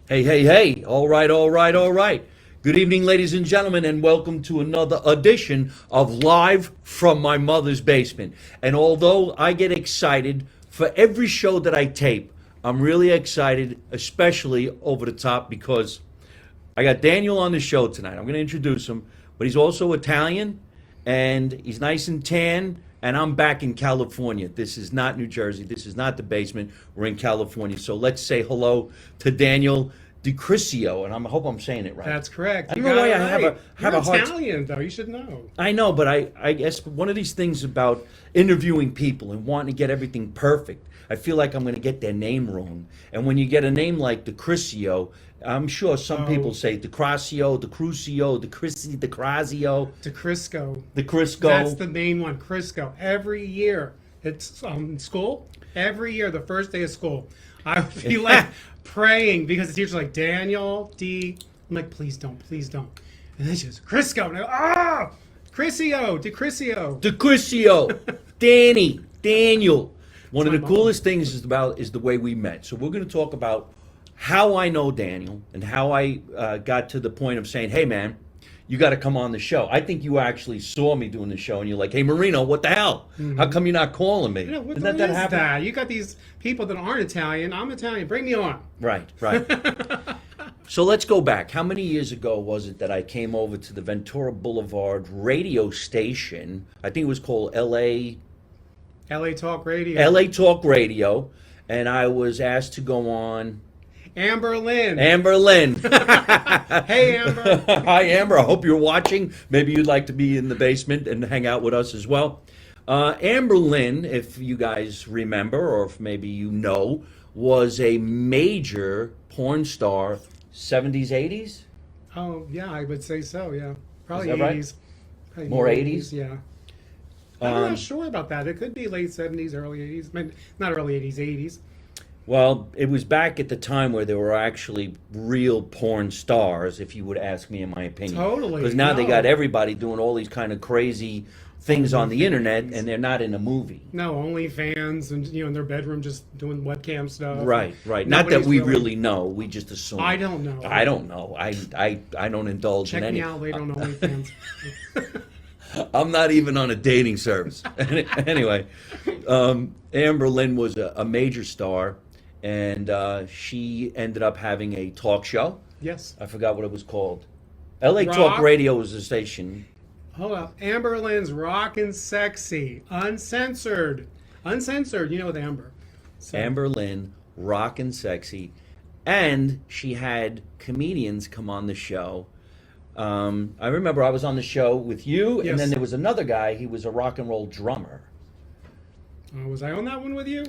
Hey, hey, hey. All right, all right, all right. Good evening, ladies and gentlemen, and welcome to another edition of Live from My Mother's Basement. And although I get excited for every show that I tape, I'm really excited, especially over the top, because I got Daniel on the show tonight. I'm going to introduce him, but he's also Italian, and he's nice and tan, and I'm back in California. This is not New Jersey. This is not the basement. We're in California. So let's say hello to Daniel DiCriscio, and I hope I'm saying it right. That's correct. I You don't know got why it I have right. have You're a hard Italian, though. You should know. I know, but I guess one of these things about interviewing people and wanting to get everything perfect, I feel like I'm going to get their name wrong. And when you get a name like DiCriscio, I'm sure some people say DiCriscio, DiCriscio, DiCriscio, DiCrisco. DiCrisco. That's the main one, Crisco. Every year, it's school. Every year, the first day of school, I would be like praying because the teacher's like, Daniel, D. I'm like, please don't. And then she goes, Crisco. And I go, Criscio, DiCriscio. DiCriscio, Danny, Daniel. One of my the mom. coolest things is the way we met. So we're going to talk about how I know Daniel and how I got to the point of saying, hey, man, you got to come on the show. I think you actually saw me doing the show and you're like, hey, Marino, what the hell? How come you're not calling me? You know, what Didn't the hell that is happen? that? You got these people that aren't Italian. I'm Italian. Bring me on. Right. So let's go back. How many years ago was it that I came over to the Ventura Boulevard radio station? I think it was called LA Talk Radio. LA Talk Radio, and I was asked to go on. Amber Lynn. Amber Lynn. Hey, Amber. Hi, Amber. I hope you're watching. Maybe you'd like to be in the basement and hang out with us as well. Amber Lynn, if you guys remember, or if maybe you know, was a major porn star, 70s, 80s? Oh, yeah, I would say so, yeah. Probably Is that right? 80s. Probably More 80s? Yeah. I'm not sure about that. It could be late 70s, early 80s. Maybe not early 80s, 80s. Well, it was back at the time where there were actually real porn stars, if you would ask me, in my opinion. Totally. Because now they No. got everybody doing all these kind of crazy things on the internet, and they're not in a movie. No, OnlyFans and, in their bedroom just doing webcam stuff. Right. Not that Nobody's we really know. We just assume. I don't know. I don't know. I don't indulge Check in any. me out later on OnlyFans. I'm not even on a dating service. Anyway, Amber Lynn was a major star, and she ended up having a talk show. Yes. I forgot what it was called. LA Talk Rock. Radio was the station. Hold up. Amber Lynn's Rockin' Sexy. Uncensored. Uncensored. You know with Amber. So, Amber Lynn, rockin' sexy, and she had comedians come on the show. I remember I was on the show with you, Yes. and then there was another guy. He was a rock and roll drummer. was I on that one with you?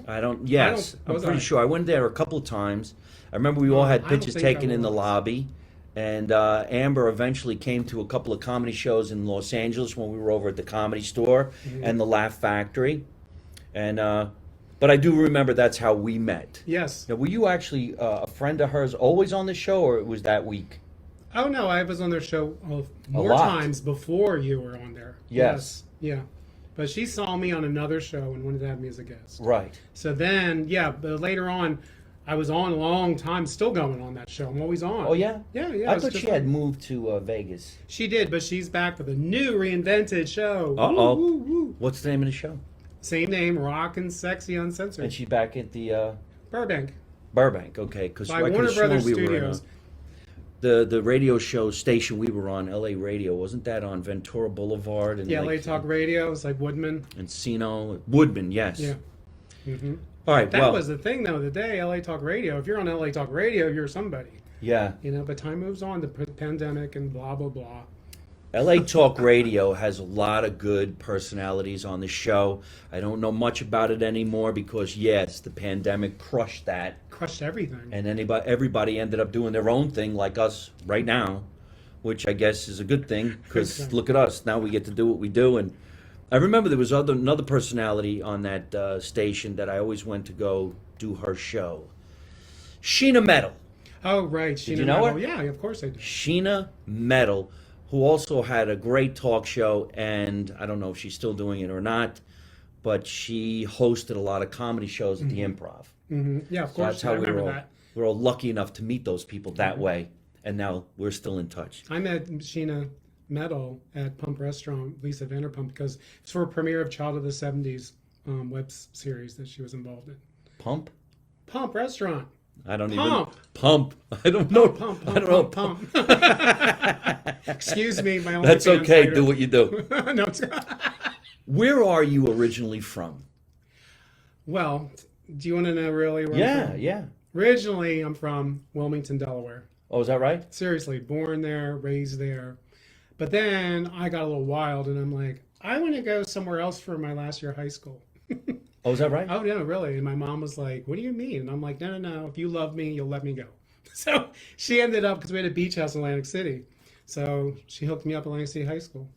Yes, I'm was pretty I? sure. I went there a couple of times. I remember we all had I don't pictures think I taken in the was. lobby. And Amber eventually came to a couple of comedy shows in Los Angeles when we were over at the Comedy Store and the Laugh Factory. And but I do remember that's how we met. Yes. Now, were you actually a friend of hers always on the show, or it was that week? Oh, no, I was on their show more lot. times before you were on there. Yes. Yeah. But she saw me on another show and wanted to have me as a guest. Right. So then, yeah, but later on, I was on a long time, still going on that show. I'm always on. Oh, yeah? Yeah, yeah. I it's thought just she had like- moved to Vegas. She did, but she's back with a new reinvented show. Uh-oh. Woo, woo, woo. What's the name of the show? Same name, Rockin' Sexy Uncensored. And she's back at the Burbank. Burbank, okay. Because By Warner Brothers we were in Studios. the radio show station we were on, LA Radio, wasn't that on Ventura Boulevard? And Yeah, like, LA Talk Radio. It's like Woodman. Encino, Woodman, yes. Yeah. Mm-hmm. All right, That well, was the thing, though. The day LA Talk Radio. If you're on LA Talk Radio, you're somebody. yeah. But time moves on. The pandemic and blah blah blah. LA Talk Radio has a lot of good personalities on the show. I don't know much about it anymore because, yes, the pandemic crushed that. Crushed everything. And everybody ended up doing their own thing like us right now, which I guess is a good thing because Good. look at us. Now we get to do what we do. And I remember there was another personality on that station that I always went to go do her show. Sheena Metal. Oh, right. Sheena you know Metal. her? Yeah, of course I do. Sheena Metal, who also had a great talk show, and I don't know if she's still doing it or not, but she hosted a lot of comedy shows at the Improv. Yeah, of So course. that's how I we remember were all. that. we're all lucky enough to meet those people that way, and now we're still in touch. I met Sheena Meadow at Pump Restaurant, Lisa Vanderpump, because it's for a premiere of Child of the 70s web series that she was involved in. Pump? Pump Restaurant. I don't Pump. even pump. I don't know. Pump, I don't know. pump. Excuse me, my only That's fans okay. later. Do what you do. No, it's Where are you originally from? Well, do you want to know really where I'm Yeah, from? yeah. Originally, I'm from Wilmington, Delaware. Oh, is that right? Seriously, born there, raised there. But then I got a little wild, and I'm like, I want to go somewhere else for my last year of high school. Oh, is that right? Oh, no, really? And my mom was like, what do you mean? And I'm like, no, no, no. If you love me, you'll let me go. So she ended up, because we had a beach house in Atlantic City. So she hooked me up at Atlantic City High School.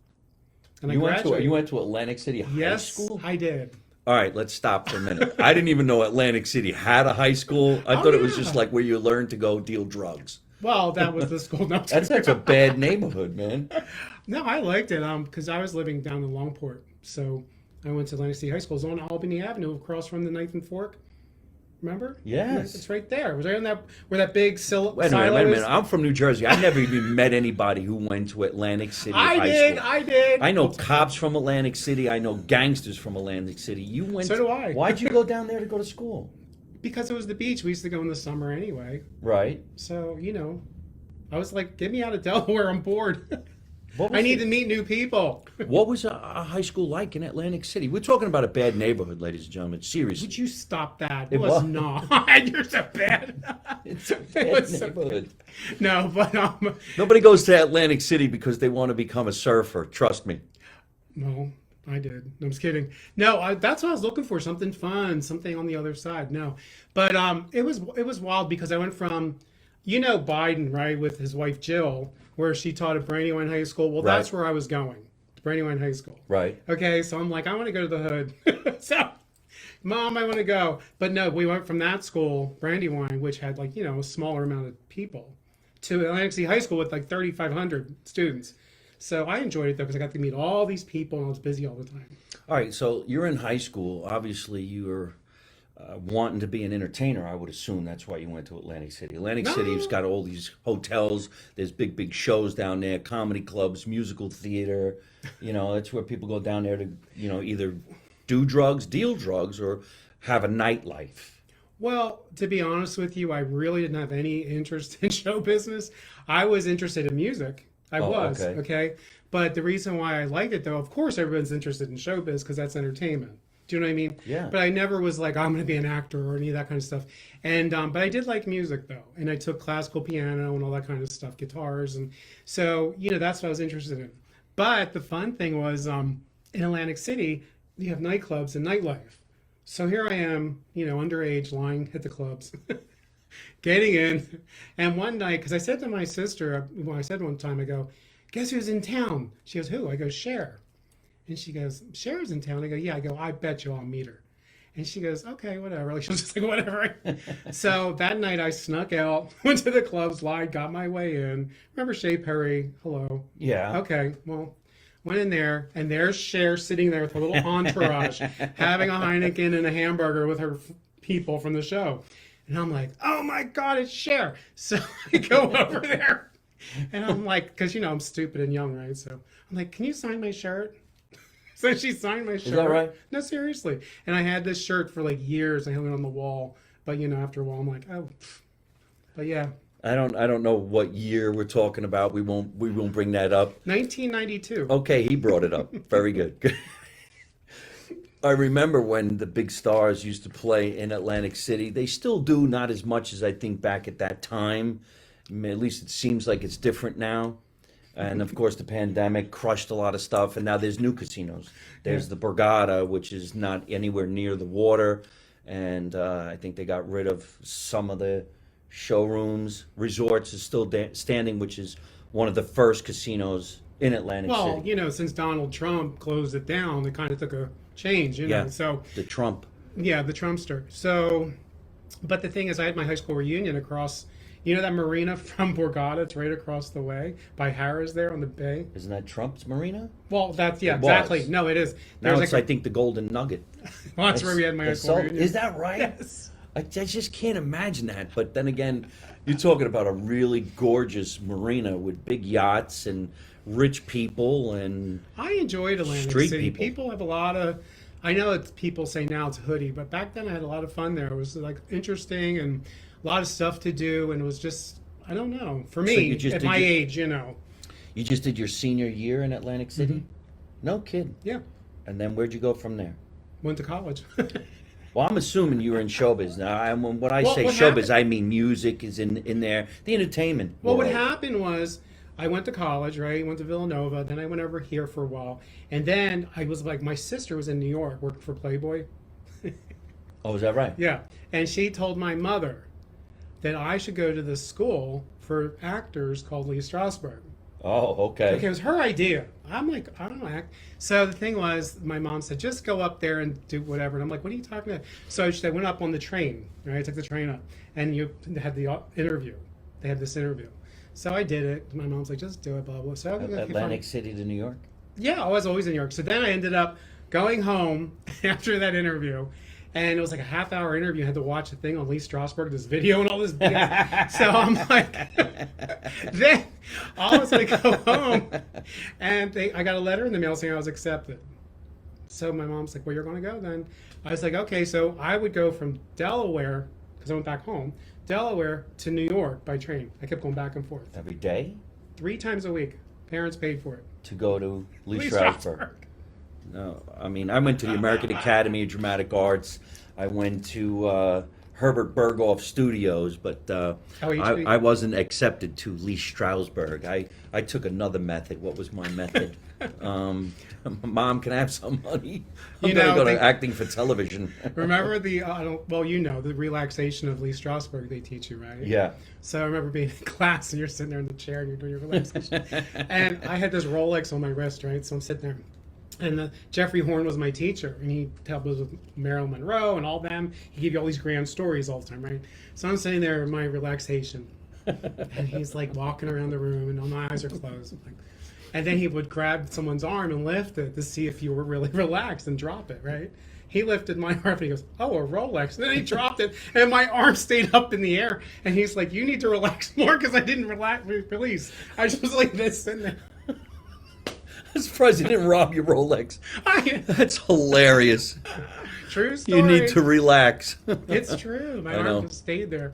And I graduated. You went to Atlantic City High School? Yes, I did. All right, let's stop for a minute. I didn't even know Atlantic City had a high school. I thought it was just like where you learned to go deal drugs. Well, that was the school. No, That's such a bad neighborhood, man. no, I liked it because I was living down in Longport. So I went to Atlantic City High School. It was on Albany Avenue across from the Knife and Fork. Remember? Yes. It's right there. It was right on that where that big silo Wait a minute. is. I'm from New Jersey. I never even met anybody who went to Atlantic City High School. I did. I know cops from Atlantic City. I know gangsters from Atlantic City. You went. So do I. Why'd you go down there to go to school? Because it was the beach. We used to go in the summer anyway. Right. So, I was like, get me out of Delaware. I'm bored. What was I need it- to meet new people. What was a high school like in Atlantic City? We're talking about a bad neighborhood, ladies and gentlemen. Seriously. Would you stop that? It It was was. not. You're so bad. It's a It bad was so neighborhood. No, but Nobody goes to Atlantic City because they want to become a surfer. Trust me. no, I did. No, I'm just kidding. No, that's what I was looking for. Something fun, something on the other side. No, but it was wild because I went from, Biden, right, with his wife Jill, where she taught at Brandywine High School. Well, Right. that's where I was going, to Brandywine High School. Right. Okay, so I'm like, I want to go to the hood. So, Mom, I want to go. But no, we went from that school, Brandywine, which had a smaller amount of people, to Atlantic City High School with 3,500 students. So I enjoyed it though because I got to meet all these people and I was busy all the time. All right. So you're in high school. Obviously, you were wanting to be an entertainer. I would assume that's why you went to Atlantic City. Atlantic City's got all these hotels. There's big shows down there, comedy clubs, musical theater. That's where people go down there to, either do drugs, deal drugs, or have a nightlife. Well, to be honest with you, I really didn't have any interest in show business. I was interested in music. I was, okay. okay? But the reason why I liked it, though, of course, everyone's interested in showbiz because that's entertainment. Do you know what I mean? Yeah. But I never was like, I'm going to be an actor or any of that kind of stuff. And but I did like music, though. And I took classical piano and all that kind of stuff, guitars. And so, that's what I was interested in. But the fun thing was in Atlantic City, you have nightclubs and nightlife. So here I am, underage, lying at the clubs, getting in. And one night, because I said to my sister, I said one time, I go, guess who's in town? She goes, who? I go, Cher. And she goes, Cher's in town. I go, yeah. I go, I bet you I'll meet her. And she goes, okay, whatever. Like, she was just like, whatever. So that night I snuck out, went to the clubs, lied, got my way in. Remember Shea Perry? Hello. Yeah. Okay, well, went in there, and there's Cher sitting there with her little entourage, having a Heineken and a hamburger with her people from the show. And I'm like, oh my God, it's Cher. So I go over there, and I'm like, because, I'm stupid and young, right? So I'm like, can you sign my shirt? So she signed my shirt. Is that right? No, seriously. And I had this shirt for years. I hung it on the wall. But, after a while, I'm like, oh. But yeah. I don't know what year we're talking about. We won't bring that up. 1992. Okay, he brought it up. Very good. I remember when the big stars used to play in Atlantic City. They still do, not as much as I think back at that time. I mean, at least it seems like it's different now. And of course, the pandemic crushed a lot of stuff. And now there's new casinos. There's the Borgata, which is not anywhere near the water. And I think they got rid of some of the showrooms. Resorts is still standing, which is one of the first casinos in Atlantic Well, City. since Donald Trump closed it down, it kind of took a change, Yeah. So, The Trump. yeah, the Trumpster. So, but the thing is, I had my high school reunion across, that marina from Borgata? It's right across the way by Harrah's there on the bay. Isn't that Trump's marina? Well, that's, It exactly. was. No, it is. Now There's it's, I think, the Golden Nugget. well, that's where we had my high It's school sold- reunion. Is that right? Yes. I just can't imagine that. But then again, you're talking about a really gorgeous marina with big yachts and rich people and I enjoyed Atlantic street City. people. People have a lot of. I know it's people say now it's hoodie, but back then I had a lot of fun there. It was like interesting and a lot of stuff to do, and it was just I don't know for me you just at did my your- age, you know. You just did your senior year in Atlantic City? No kid. Yeah, And then where'd you go from there? went to college. Well, I'm assuming you were in showbiz. Now, when I Well, say what showbiz, happened- I mean music is in there, the entertainment. Well, what world. happened was I went to college, right? Went to Villanova. Then I went over here for a while, and then I was like, my sister was in New York, working for Playboy. Oh, is that right? Yeah, and she told my mother that I should go to this school for actors called Lee Strasberg. Oh, okay. Okay, it was her idea. I'm like, I don't know. So the thing was, my mom said, just go up there and do whatever. And I'm like, what are you talking about? So she went up on the train. Right, I took the train up, and you had the interview. They had this interview. So I did it. My mom's like, just do it, blah blah. So Atlantic City to New York? yeah, I was always in New York. So then I ended up going home after that interview. And it was like a half-hour interview. I had to watch a thing on Lee Strasberg, this video and all this. So I'm like, then I was like, go home. And I got a letter in the mail saying I was accepted. So my mom's like, well, you're going to go then. I was like, okay. So I would go from Delaware, because I went back home, Delaware to New York by train. I kept going back and forth. Every day 3 times a week. Parents paid for it. to go to Lee Lee Strasberg. No, I mean, I went to the American Academy of Dramatic Arts. I went to Herbert Berghoff Studios, but I wasn't accepted to Lee Strasberg. I took another method. What was my method? Mom, can I have some money? I'm going to go to acting for television. Remember the the relaxation of Lee Strasberg they teach you, right? Yeah. So I remember being in class and you're sitting there in the chair and you're doing your relaxation. And I had this Rolex on my wrist, right? So I'm sitting there. And Jeffrey Horn was my teacher, and he helped us with Marilyn Monroe and all them. He gave you all these grand stories all the time, right? So I'm sitting there in my relaxation, and he's like walking around the room, and all my eyes are closed. And then he would grab someone's arm and lift it to see if you were really relaxed and drop it, right? He lifted my arm and he goes, oh, a Rolex. And then he dropped it, and my arm stayed up in the air. And he's like, you need to relax more because I didn't release. I just was like this sitting there. I'm surprised he didn't rob your Rolex. That's hilarious. True story. You need to relax. It's true. My arm just stayed there.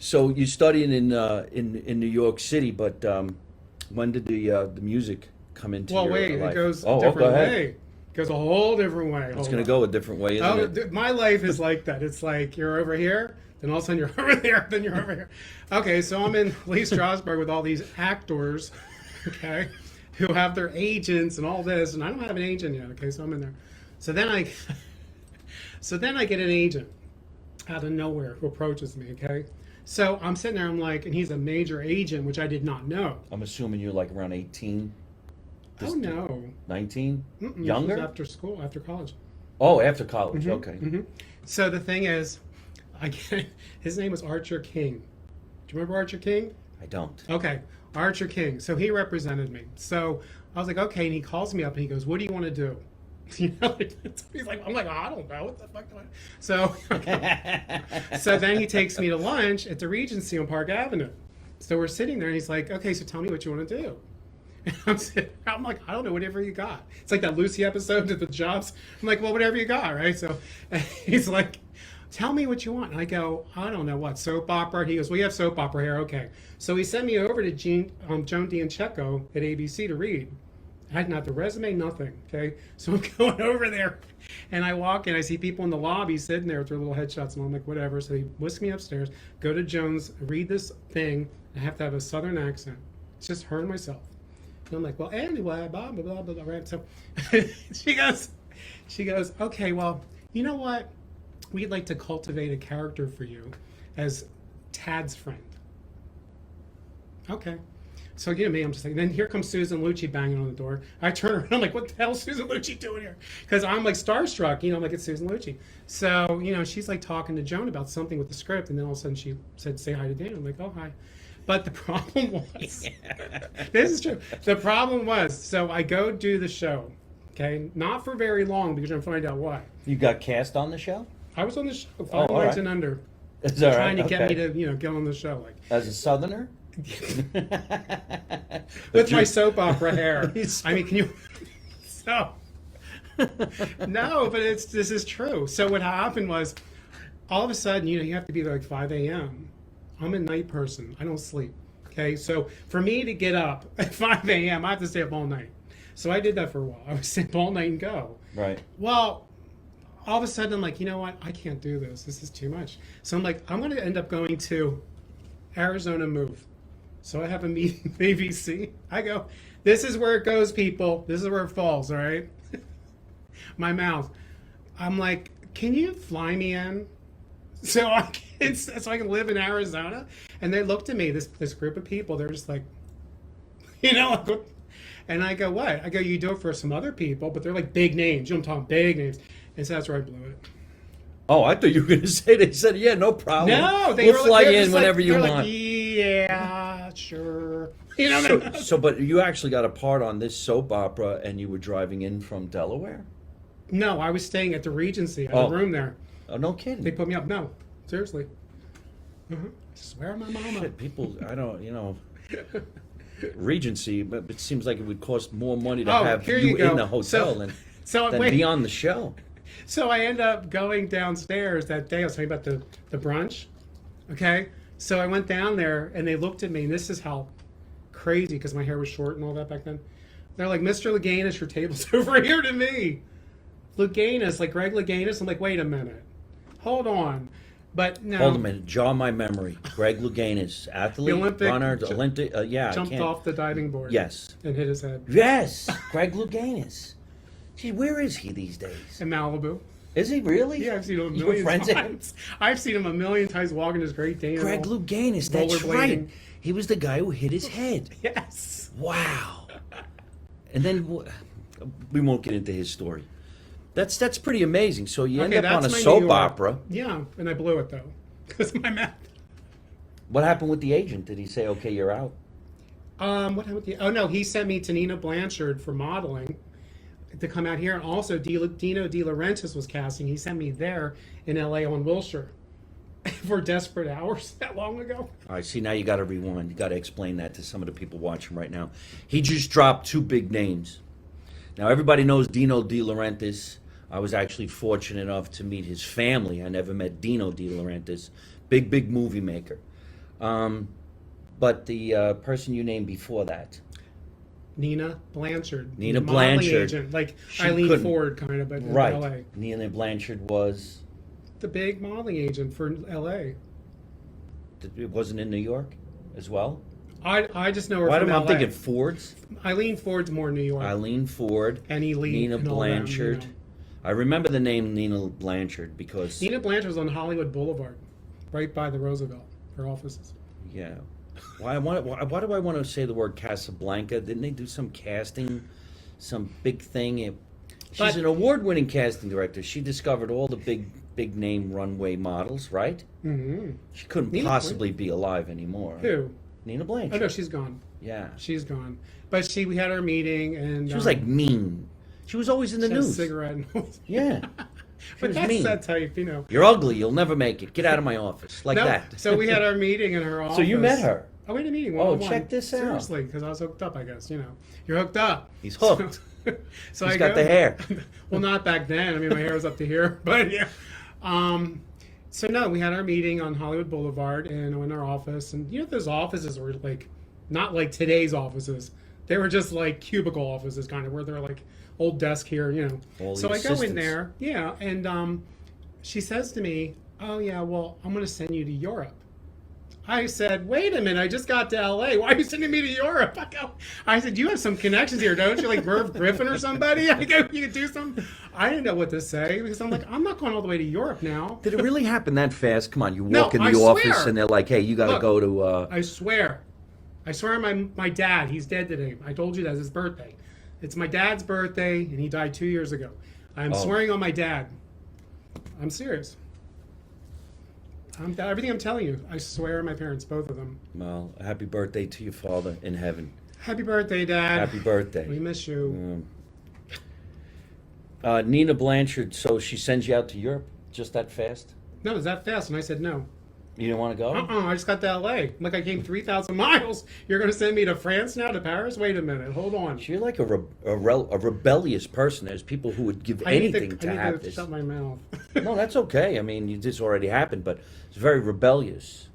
So you studying in New York City, but when did the music come into your life? It goes a go different ahead. way. It goes a whole different way. It's going to go a different way, isn't it? My life is like that. It's like you're over here, then all of a sudden you're over there, then you're over here. Okay, so I'm in Lee Strasberg with all these actors, okay, who have their agents and all this, and I don't have an agent yet. Okay, so I'm in there. So then I get an agent out of nowhere who approaches me. Okay, so I'm sitting there. I'm like, and he's a major agent, which I did not know. I'm assuming you're like around 18. Oh no, 19? Mm-mm, Younger? after school, after college. Oh, after college. Okay. Mm-hmm. So the thing is, his name was Archer King. Do you remember Archer King? I don't. Okay, Archer King. So he represented me. So I was like, okay, and he calls me up and he goes, what do you want to do? You know, he's like, I'm like, I don't know, what the fuck do I? So, so then he takes me to lunch at the Regency on Park Avenue. So we're sitting there and he's like, okay, so tell me what you want to do. And I'm like, I don't know, whatever you got. It's like that Lucy episode at the Jobs. I'm like, well, whatever you got, right? So he's like, tell me what you want. And I go, I don't know what, soap opera? He goes, well, you have soap opera here, okay. So he sent me over to Joan D'Ancheco at ABC to read. I hadn't have the resume, nothing, okay? So I'm going over there, and I walk in, I see people in the lobby sitting there with their little headshots, and I'm like, whatever. So he whisks me upstairs, go to Jones, read this thing. I have to have a southern accent. It's just her and myself. And I'm like, well, anyway, blah, blah, blah, blah, blah, right? So she goes, okay, well, you know what? We'd like to cultivate a character for you as Tad's friend. Okay. So you know me, I'm just like, then here comes Susan Lucci banging on the door. I turn around, I'm like, what the hell is Susan Lucci doing here? Because I'm like starstruck, you know, I'm like, it's Susan Lucci. So, you know, she's like talking to Joan about something with the script, and then all of a sudden she said, say hi to Dan. I'm like, oh, hi. But the problem was, this is true. The problem was, so I go do the show, okay? Not for very long because I'm going to find out why. You got cast on the show? I was on the show, Five all Nights right. and Under, It's all trying right. to get me Okay. to, get on the show, like As a Southerner? with my you- soap opera hair. He's- I mean, can you? So no, but this is true. So what happened was, all of a sudden, you have to be there like 5 a.m. I'm a night person. I don't sleep. Okay, so for me to get up at 5 a.m., I have to stay up all night. So I did that for a while. I would stay up all night and go. Right. Well, all of a sudden, I'm like, you know what? I can't do this. This is too much. So I'm like, I'm going to end up going to Arizona Move. So I have a meeting with ABC. I go, this is where it goes, people. This is where it falls, all right? My mouth. I'm like, can you fly me in so I can live in Arizona? And they looked at me, this group of people. They're just like, like, and I go, what? I go, you do it for some other people, but they're like big names. I'm talking big names. And so that's where I blew it. Oh, I thought you were going to say they said, yeah, no problem. No, they we'll were fly they're you in just whenever you they're want. Like, yeah, sure. But you actually got a part on this soap opera, and you were driving in from Delaware? No, I was staying at the Regency. I had Oh. a room there. Oh, no kidding. They put me up. No, seriously. Swear on my mama. Shit, people, I don't, Regency, but it seems like it would cost more money to Oh, have here you you go. in the hotel So than wait. be on the show. So I end up going downstairs that day. I was talking about the brunch. Okay. So I went down there and they looked at me, and this is how crazy, because my hair was short and all that back then. They're like, Mr. Leganis, your table's over here to me. Leganis, like Greg Leganis. I'm like, wait a minute. Hold on. But no. Hold a minute, jar my memory. Greg Louganis, athlete, Olympic- runner, Olympic, yeah. I Jumped can't- off the diving board. Yes. And hit his head. Yes, Greg Louganis. Gee, where is he these days? In Malibu. Is he really? Yeah, I've seen him a You million friends with him? times. I've seen him a million times walking his Great Dane. Greg Louganis, that's right. rollerblading. He was the guy who hit his head. Yes. Wow. And then we won't get into his story. That's pretty amazing. So you end Okay, up on a that's my New soap York. opera. Yeah, and I blew it though, because my math. What happened with the agent? Did he say, "Okay, you're out"? What happened with the? Oh no, he sent me to Nina Blanchard for modeling to come out here, and also Dino De Laurentiis was casting. He sent me there in L.A. on Wilshire for Desperate Hours that long ago. All right. See, now you got to rewind. You got to explain that to some of the people watching right now. He just dropped two big names. Now everybody knows Dino De Laurentiis. I was actually fortunate enough to meet his family. I never met Dino De Laurentiis. Big movie maker. But the person you named before that, Nina Blanchard. Nina the modeling Blanchard. agent, like She Eileen couldn't- Ford kind of, but in right? L.A. Nina Blanchard was. The big modeling agent for L.A. It wasn't in New York, as well. I just know her Why from am I LA. thinking Fords? Eileen Ford's more New York. Eileen Ford, Penny Lee, Nina and all them, Blanchard. I remember the name Nina Blanchard because Nina Blanchard was on Hollywood Boulevard, right by the Roosevelt, her offices. yeah. Why do I want to say the word Casablanca? Didn't they do some casting, some big thing? She's But- an award-winning casting director. She discovered all the big name runway models, right? Mm-hmm. She couldn't Nina possibly be alive anymore. Who? Nina Oh Blanchard. no, she's gone. Yeah. She's gone. But we had our meeting, and She was like mean. She was always in the she had a news. cigarette. Yeah. She But was that's mean. that type, you know. You're ugly. You'll never make it. Get out of my office. Like No, that. So we had our meeting in her office. So you met her. Oh, we had a meeting. Oh, one-on-one. check this out. Seriously, because I was hooked up. I guess you're hooked up. He's hooked. So He's I got go- the hair. Well, not back then. I mean, my hair was up to here, but yeah. So no, we had our meeting on Hollywood Boulevard, and in our office, and those offices were like not like today's offices. They were just like cubicle offices, kind of, where they're like old desk here, All So the I go in assistants. there, yeah, and she says to me, "Oh yeah, well, I'm going to send you to Europe." I said, "Wait a minute, I just got to LA. Why are you sending me to Europe?" I said, "You have some connections here, don't you? Like Merv Griffin or somebody? I go, you could do something." I didn't know what to say because I'm like, I'm not going all the way to Europe now. Did it really happen that fast? Come on, you No, walk in I the office swear. and they're like, "Hey, you got to Look, go to." I swear on my dad. He's dead today. I told you that's his birthday. It's my dad's birthday, and he died 2 years ago. I'm Oh. swearing on my dad. I'm serious. Everything I'm telling you, I swear on my parents, both of them. Well, happy birthday to your father in heaven. Happy birthday, Dad. Happy birthday. We miss you. Nina Blanchard. So she sends you out to Europe. Just that fast? No, is that fast? And I said no. You didn't want to go? I just got to LA. Like I came 3,000 miles. You're going to send me to France now, to Paris? Wait a minute. Hold on. So you're like a rebellious person. There's people who would give anything to have I need to this. shut my mouth. No, that's okay. I mean, this already happened, but it's very rebellious.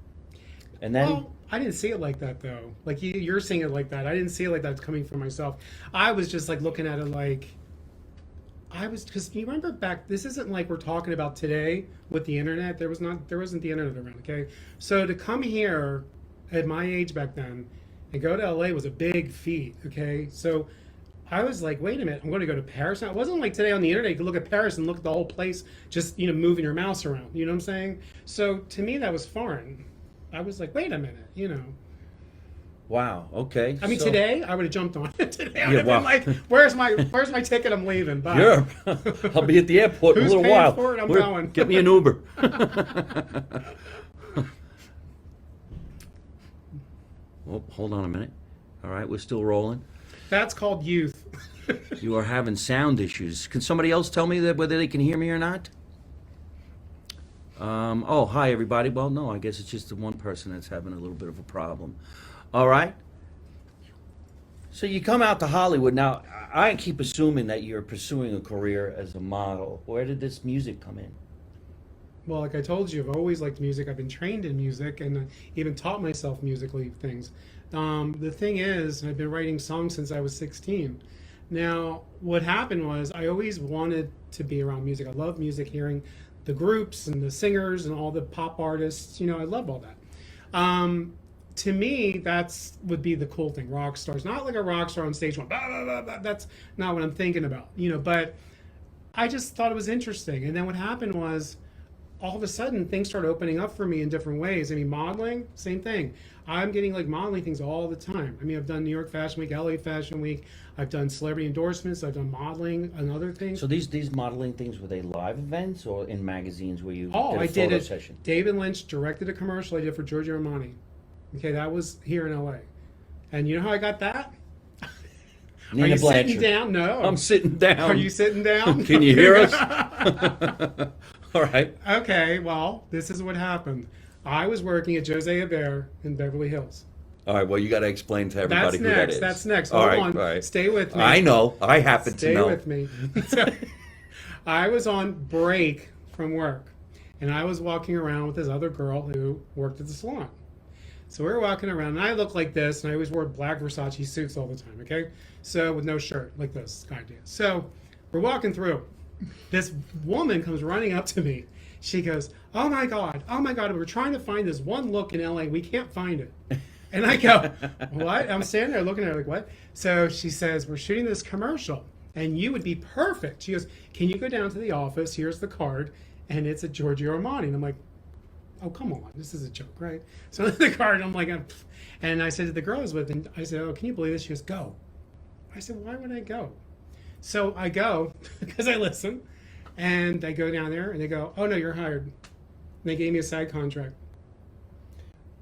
And then, Well, I didn't see it like that though. Like you're seeing it like that. I didn't see it like that. It's coming from myself. I was just like looking at it like because you remember back. This isn't like we're talking about today with the internet. There wasn't the internet around. Okay, so to come here at my age back then and go to LA was a big feat. Okay, so I was like, wait a minute, I'm going to go to Paris now. It wasn't like today on the internet you could look at Paris and look at the whole place just moving your mouse around. You know what I'm saying? So to me that was foreign. I was like, wait a minute. wow, okay. I mean, so, today I would have jumped on it. Today I would Yeah, have well- been like, "Where's my ticket? I'm leaving." Bye. Sure. I'll be at the airport in a Who's little paying while. for it? I'm going. Get me an Uber. Oh, hold on a minute. All right, we're still rolling. That's called youth. You are having sound issues. Can somebody else tell me that whether they can hear me or not? Oh, hi, everybody. Well, no, I guess it's just the one person that's having a little bit of a problem. All right. So you come out to Hollywood. Now, I keep assuming that you're pursuing a career as a model. Where did this music come in? Well, like I told you, I've always liked music. I've been trained in music and even taught myself musically things. The thing is, I've been writing songs since I was 16. Now, what happened was I always wanted to be around music. I love music, hearing the groups and the singers and all the pop artists. I love all that. To me, that's would be the cool thing. Rock stars, not like a rock star on stage going, blah, blah, blah, blah. That's not what I'm thinking about. But I just thought it was interesting. And then what happened was, all of a sudden things started opening up for me in different ways. I mean, modeling, same thing. I'm getting like modeling things all the time. I mean, I've done New York Fashion Week, LA Fashion Week. I've done celebrity endorsements. I've done modeling and other things. So these modeling things, were they live events or in magazines where you Oh, did a I photo did it. session? David Lynch directed a commercial I did for Giorgio Armani. Okay, that was here in LA. And you know how I got that? Are Nina you Blanchard. sitting down? No. I'm sitting down. Are you sitting down? Can you hear us? All right. Okay, well, this is what happened. I was working at Jose Hebert in Beverly Hills. All right. Well, you got to explain to everybody That's who that next. is. That's next. All Hold right, on. all right. Stay with me. I know. I happen to Stay know. with me. So, I was on break from work, and I was walking around with this other girl who worked at the salon. So we were walking around, and I looked like this, and I always wore black Versace suits all the time, okay? So with no shirt, like this kind of deal. So we're walking through. This woman comes running up to me. She goes, oh my God, we're trying to find this one look in LA. We can't find it. And I go, what? I'm standing there looking at her like, what? So she says, we're shooting this commercial, and you would be perfect. She goes, can you go down to the office? Here's the card, and it's a Giorgio Armani. And I'm like, oh, come on, this is a joke, right? So the card, I'm like, and I said to the girl I was with, and I said, oh, can you believe this? She goes, go. I said, why would I go? So I go, because I listen, and I go down there, and they go, oh, no, you're hired. And they gave me a side contract.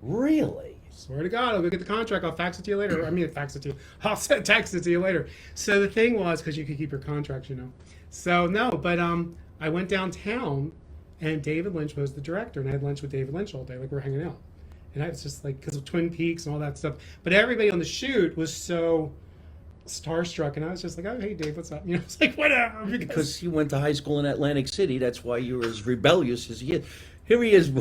Really? Swear to God, I'll go get the contract. I'll fax it to you later. I mean, fax it to you. I'll text it to you later. So the thing was, because you could keep your contracts, So no, but I went downtown, and David Lynch was the director, and I had lunch with David Lynch all day, like we're hanging out. And I was just like, because of Twin Peaks and all that stuff. But everybody on the shoot was so starstruck, and I was just like, oh, hey, Dave, what's up? It's like, whatever. Because you went to high school in Atlantic City. That's why you were as rebellious as he is. Here he is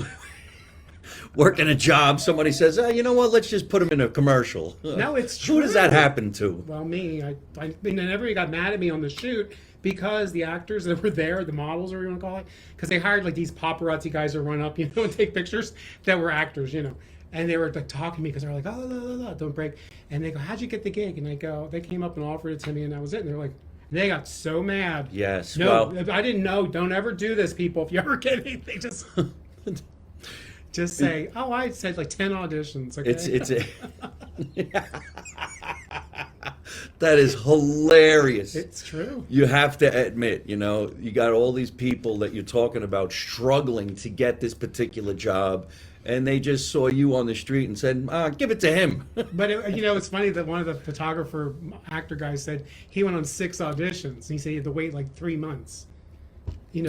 working a job. Somebody says, oh, you know what? Let's just put him in a commercial. No, it's true. Who does that happen to? Well, me. I mean, and everybody got mad at me on the shoot because the actors that were there, the models, or whatever you want to call it, because they hired like these paparazzi guys to run up, and take pictures that were actors, And they were like talking to me because they were like, oh, no, don't break. And they go, how'd you get the gig? And I go, they came up and offered it to me, and that was it. And they're like, they got so mad. Yes. No, well, I didn't know. Don't ever do this, people. If you ever get anything, just say, oh, I said like 10 auditions. Okay? That is hilarious. It's true. You have to admit, you got all these people that you're talking about struggling to get this particular job, and they just saw you on the street and said, give it to him. But it's funny that one of the photographer actor guys said he went on 6 auditions. And he said he had to wait like 3 months.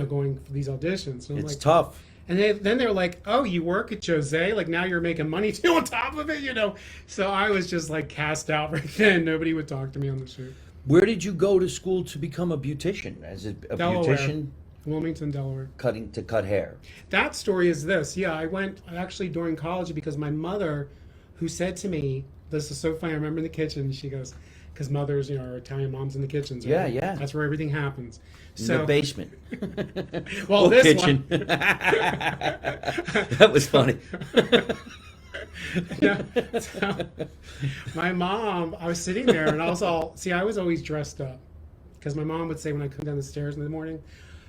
going for these auditions. And I'm It's like, tough. and then they're like, oh, you work at Jose? Like now you're making money too on top of it. So I was just like cast out right then. Nobody would talk to me on the shoot. Where did you go to school to become a beautician? As a Delaware. beautician Wilmington, Delaware. to cut hair? That story is this. Yeah, I went actually during college because my mother, who said to me, this is so funny. I remember in the kitchen, she goes, because mothers, our Italian moms in the kitchens. Yeah, right? yeah. That's where everything happens. In So the basement. well, Or this kitchen. one. That was funny. Yeah. So, my mom, I was sitting there and I was I was always dressed up because my mom would say when I come down the stairs in the morning,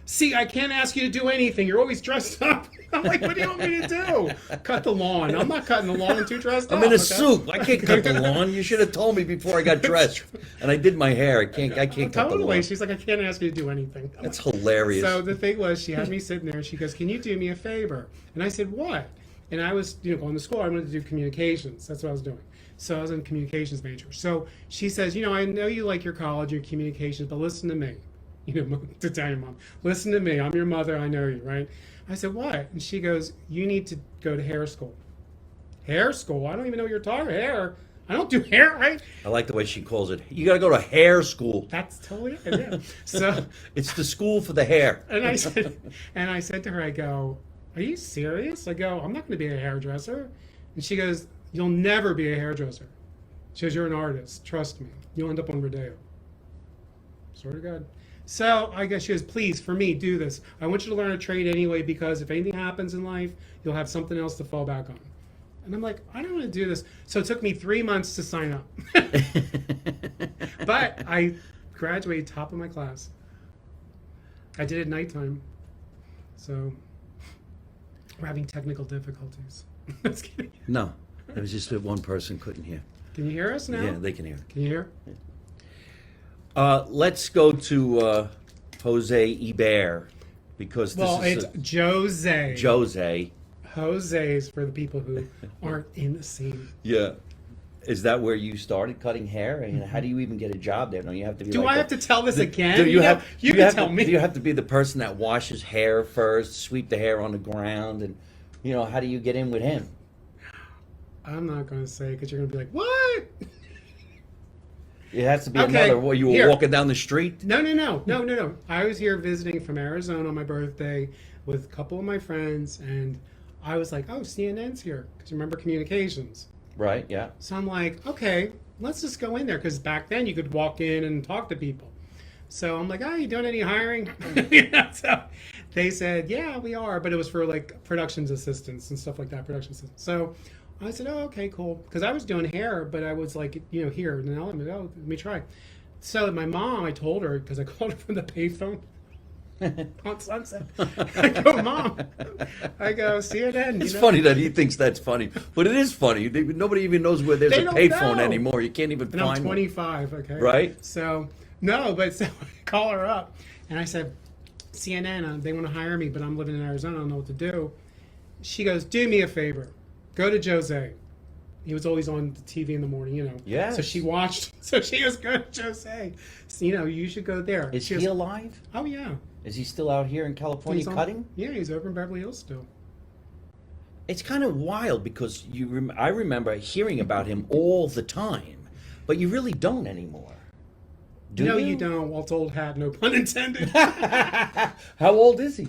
see, I can't ask you to do anything. You're always dressed up. I'm like, what do you want me to do? Cut the lawn. I'm not cutting the lawn. I'm too dressed up. I'm in a okay? suit. I can't cut the lawn. You should have told me before I got dressed. And I did my hair. I can't cut the Totally. lawn. She's like, I can't ask you to do anything. I'm That's like, hilarious. so the thing was, she had me sitting there and she goes, can you do me a favor? And I said, what? And I was, going to school. I wanted to do communications. That's what I was doing. So I was a communications major. So she says, I know you like your college, your communications, but listen to me. To tell your mom, listen to me. I'm your mother. I know you, right? I said, what? And she goes, you need to go to hair school. Hair school? I don't even know what you're talking about. Hair? I don't do hair, right? I like the way she calls it. You got to go to hair school. That's totally it. Yeah. So, It's the school for the hair. and I said to her, I go, are you serious? I go, I'm not going to be a hairdresser. And she goes, you'll never be a hairdresser. She goes, you're an artist. Trust me. You'll end up on Rodeo. Swear to God. So I guess she goes, please, for me, do this. I want you to learn a trade anyway because if anything happens in life, you'll have something else to fall back on. And I'm like, I don't want to do this. So it took me 3 months to sign up. But I graduated top of my class. I did it nighttime. So we're having technical difficulties. Just kidding. No, it was just that one person couldn't hear. Can you hear us now? Yeah, they can hear. Can you hear? Let's go to Jose Ebert because this Well, is it's Jose. Jose. Jose's for the people who aren't in the scene. Yeah. Is that where you started cutting hair? And how do you even get a job there? No, you have to be. Do like I have to tell this again? Do you have? You do can have tell to, me. Do you have to be the person that washes hair first, sweep the hair on the ground, and how do you get in with him? I'm not going to say because you're going to be like, what? It has to be Okay, another. Well, you were here. walking down the street. No. I was here visiting from Arizona on my birthday with a couple of my friends, and I was like, oh, CNN's here because you remember communications. Right. Yeah. So I'm like, okay, let's just go in there because back then you could walk in and talk to people. So I'm like, oh, you doing any hiring? So they said, yeah, we are, but it was for like productions assistants and stuff like that, production assistants. So I said, oh, okay, cool, because I was doing hair, but I was like, here, and now let me try. So my mom, I told her because I called her from the payphone on Sunset. I go, Mom, I go, CNN. It's funny that he thinks that's funny, but it is funny. Nobody even knows where there's They a don't payphone know. anymore. You can't even And find I'm one. 25, okay? Right. So, no, but so I call her up, and I said, CNN, they want to hire me, but I'm living in Arizona. I don't know what to do. She goes, do me a favor. Go to Jose. He was always on the TV in the morning, Yes. So she watched. So she goes, go to Jose. So, you should go there. Is She he goes, alive? oh, yeah. Is he still out here in California He's on- cutting? Yeah, he's over in Beverly Hills still. It's kind of wild because I remember hearing about him all the time, but you really don't anymore. Do No, you? you don't. Well, it's old hat, no pun intended. How old is he?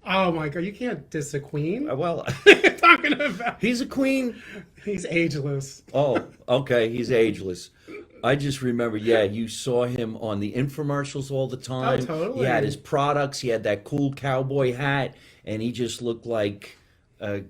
Oh, my God. You can't diss a queen. Well, What are you talking about? he's a queen. He's ageless. Oh, okay. He's ageless. I just remember, you saw him on the infomercials all the time. Oh, totally. He had his products. He had that cool cowboy hat, and he just looked like a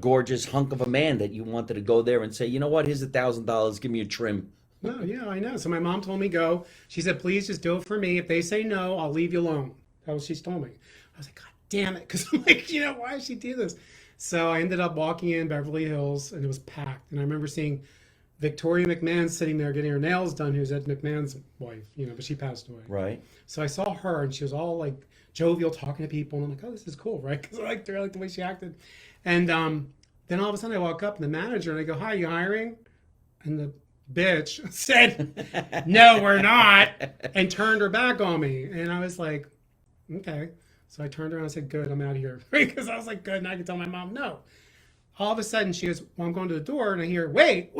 gorgeous hunk of a man that you wanted to go there and say, you know what? Here's $1,000. Give me a trim. No, yeah, I know. So my mom told me go. She said, please just do it for me. If they say no, I'll leave you alone. That was what she told me. I was like, God damn it. Because I'm like, why did she do this? So I ended up walking in Beverly Hills, and it was packed. And I remember seeing Victoria McMahon sitting there getting her nails done, who's Ed McMahon's wife, but she passed away. Right. So I saw her, and she was all like jovial, talking to people, and I'm like, oh, this is cool, right? Because I liked her, I liked the way she acted. And then all of a sudden I walk up, and the manager, and I go, hi, you hiring? And the bitch said, no, we're not, and turned her back on me. And I was like, Okay. So I turned around and said, good, I'm out of here. Because I was like, good. And I can tell my mom, no. All of a sudden she goes, well, I'm going to the door. And I hear, wait.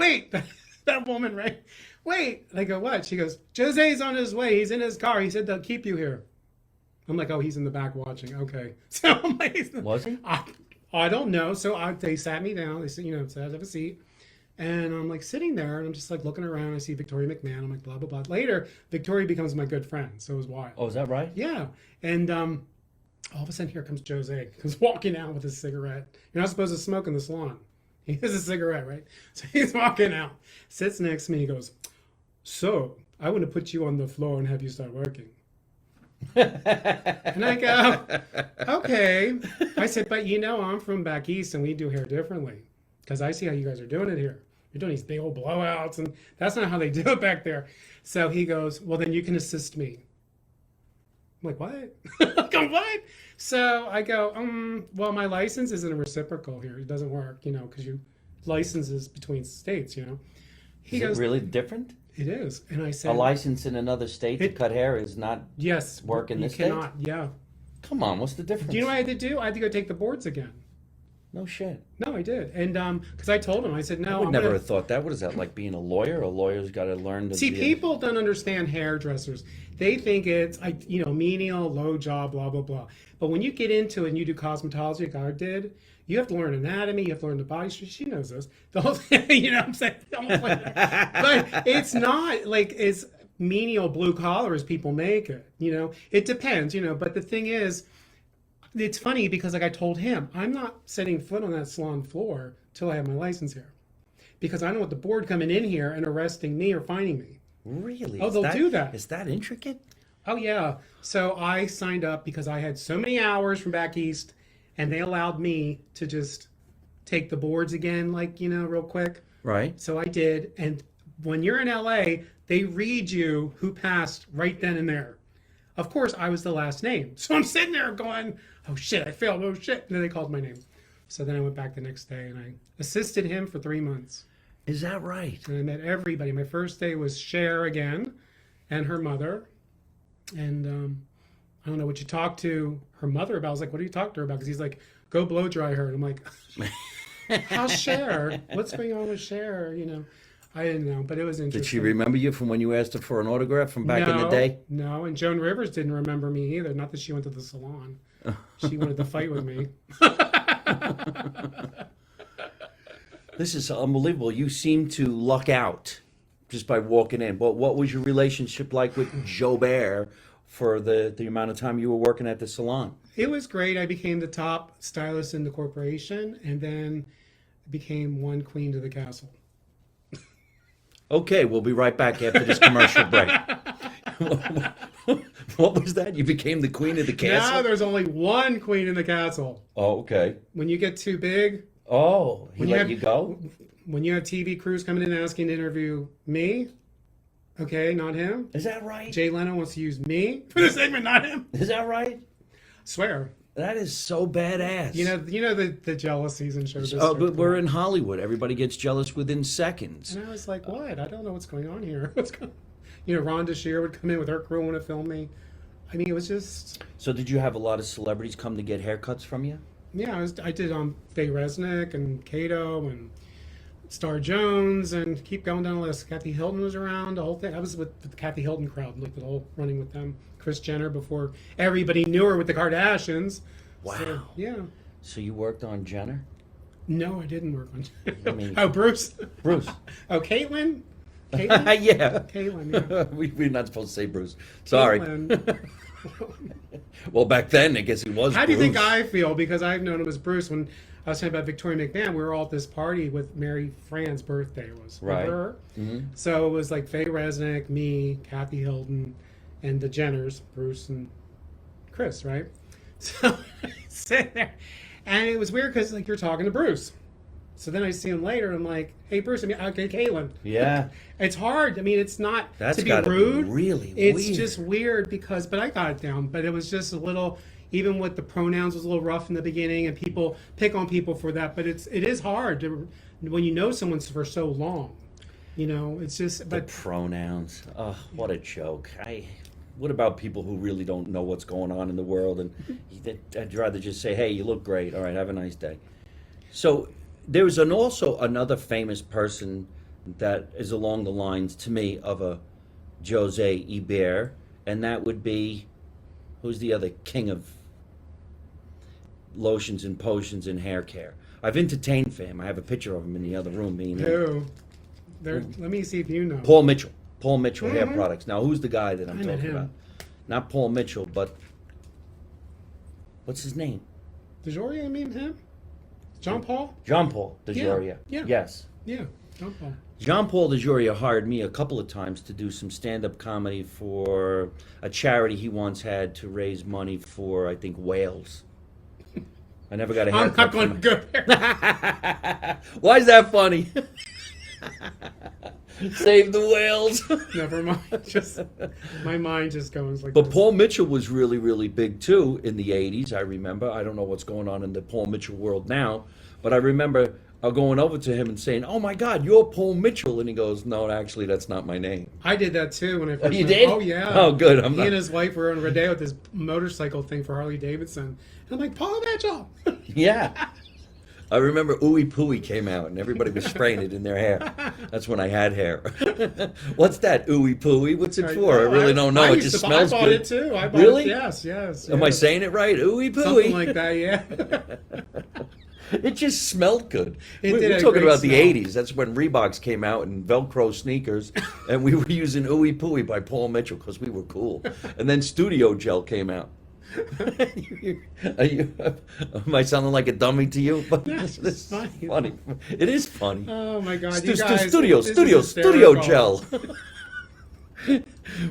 That woman, right? Wait. And I go, what? She goes, Jose's on his way. He's in his car. He said they'll keep you here. I'm like, oh, he's in the back watching. Okay. So I'm like, Was he? I don't know. So they sat me down. They said, have a seat. And I'm like sitting there and I'm just like looking around. I see Victoria McMahon. I'm like, blah, blah, blah. Later, Victoria becomes my good friend. So it was wild. Oh, is that right? Yeah. And all of a sudden, here comes Jose. Comes walking out with his cigarette. You're not supposed to smoke in the salon. He has a cigarette, right? So he's walking out, sits next to me. He goes, so I want to put you on the floor and have you start working. And I go, okay. I said, but I'm from back east and we do hair differently. Because I see how you guys are doing it here. You're doing these big old blowouts and that's not how they do it back there. So he goes, well, then you can assist me. I'm like, what? I go, what? So I go, well, my license isn't a reciprocal here. It doesn't work, because you licenses between states, He Is goes, it really different? it is. And I said, A license in another state to cut hair is not yes, work in you this state? cannot. Yeah. Come on, what's the difference? Do you know what I had to do? I had to go take the boards again. No shit. No, I did. And because I told him, I said, no, I would I'm never gonna... have thought that. What is that, like being a lawyer? A lawyer's got to learn to See, be people don't understand hairdressers. They think it's, menial, low job, blah, blah, blah. But when you get into it and you do cosmetology like I did, you have to learn anatomy, you have to learn the body. She knows this. The whole thing, what I'm saying? Almost like that. But it's not like as menial blue collar as people make it. It depends, but the thing is, it's funny because like I told him, I'm not setting foot on that salon floor till I have my license here. Because I don't want the board coming in here and arresting me or fining me. Really? Oh, they'll do that. Is that intricate? Oh, yeah. So I signed up because I had so many hours from back east and they allowed me to just take the boards again, real quick. Right. So I did. And when you're in LA, they read you who passed right then and there. Of course, I was the last name. So I'm sitting there going, oh shit, I failed. Oh shit. And then they called my name. So then I went back the next day and I assisted him for 3 months. Is that right? And I met everybody. My first day was Cher again and her mother. And I don't know what you talked to her mother about. I was like, what do you talk to her about? Because he's like, go blow dry her. And I'm like, how's Cher? What's going on with Cher? I didn't know, but it was interesting. Did she remember you from when you asked her for an autograph from back in the day? No, and Joan Rivers didn't remember me either. Not that she went to the salon. She wanted to fight with me. This is unbelievable. You seem to luck out just by walking in. But what was your relationship like with Jobert for the amount of time you were working at the salon? It was great. I became the top stylist in the corporation and then became one queen to the castle. Okay, we'll be right back after this commercial break. What was that? You became the queen of the castle? Now there's only one queen in the castle. Oh, okay. When you get too big... Oh, he let you go? When you have TV crews coming in asking to interview me, okay, not him. Is that right? Jay Leno wants to use me for the segment, not him. Is that right? Swear. That is so badass. You know the jealousies and shows. Oh, but we're in Hollywood. Everybody gets jealous within seconds. And I was like, what? I don't know what's going on here. What's going? Rhonda Shear would come in with her crew and want to film me. I mean, it was just. So did you have a lot of celebrities come to get haircuts from you? Yeah, I did Faye Resnick and Kato and Star Jones and keep going down the list. Kathy Hilton was around, the whole thing. I was with the Kathy Hilton crowd, like the whole running with them. Kris Jenner before everybody knew her with the Kardashians. Wow. So, yeah. So you worked on Jenner? No, I didn't work on Jenner. I mean, oh, Bruce. Bruce. Oh, Caitlyn? Caitlyn? Yeah. Caitlyn, yeah. We're not supposed to say Bruce. Sorry. Caitlyn. Well, back then, I guess he was How do you Bruce. think I feel? Because I've known him as Bruce. When I was talking about Victoria McMahon, we were all at this party with Mary Fran's birthday. It was Right. Remember her? Mm-hmm. So it was like Faye Resnick, me, Kathy Hilton, and the Jenners, Bruce and Chris, right? So I sit there, and it was weird because like you're talking to Bruce. So then I see him later, and I'm like, "Hey, Bruce, okay, Caitlyn." Yeah. It's hard. I mean, it's not That's to be gotta be rude. really it's weird. just weird but I got it down. But it was just a little, even with the pronouns was a little rough in the beginning, and people pick on people for that. But it is hard to, when you know someone for so long. It's just. The But pronouns. Oh, what a joke. what about people who really don't know what's going on in the world? And I'd rather just say, hey, you look great. All right, have a nice day. So there's also another famous person that is along the lines to me of a Jose Ibert, and that would be, who's the other king of lotions and potions and hair care? I've entertained for him. I have a picture of him in the other room. Being Who? There. Let me see if you know. Paul Mitchell. Paul Mitchell Hair Products. Now, who's the guy that I'm I know talking him. about? Not Paul Mitchell, but what's his name? DeJoria, I mean him? John Paul? Jean Paul DeJoria. Yeah. Yes. Yeah, John Paul. Jean Paul DeJoria hired me a couple of times to do some stand-up comedy for a charity he once had to raise money for, I think, whales. I never got a I'm haircut. not going to go there. Why is that funny? Save the whales. Never mind. Just my mind just goes like But this. Paul Mitchell was really, really big too in the 80s, I remember. I don't know what's going on in the Paul Mitchell world now, but I remember going over to him and saying, oh my God, you're Paul Mitchell. And he goes, no, actually, that's not my name. I did that too when I first you met- did? Oh yeah. Oh, good. I'm He not. and his wife were on Rodeo with this motorcycle thing for Harley Davidson. And I'm like, Paul Mitchell. Yeah. I remember Ooey Pooey came out and everybody was spraying it in their hair. That's when I had hair. What's that, Ooey Pooey? What's it for? I really don't know. It just smells I bought good. it too. I bought Really? It, yes. Am I yes. saying it right? Ooey Pooey. Something like that, yeah. It just smelled good. It We're did a talking great about the smell. 80s. That's when Reeboks came out and Velcro sneakers, and we were using Ooey Pooey by Paul Mitchell because we were cool. And then Studio Gel came out. Am I sounding like a dummy to you? But No, this it's is funny. funny. It is funny. Oh my God, Stu- you stu- guys! studio, this is studio, studio hysterical. gel.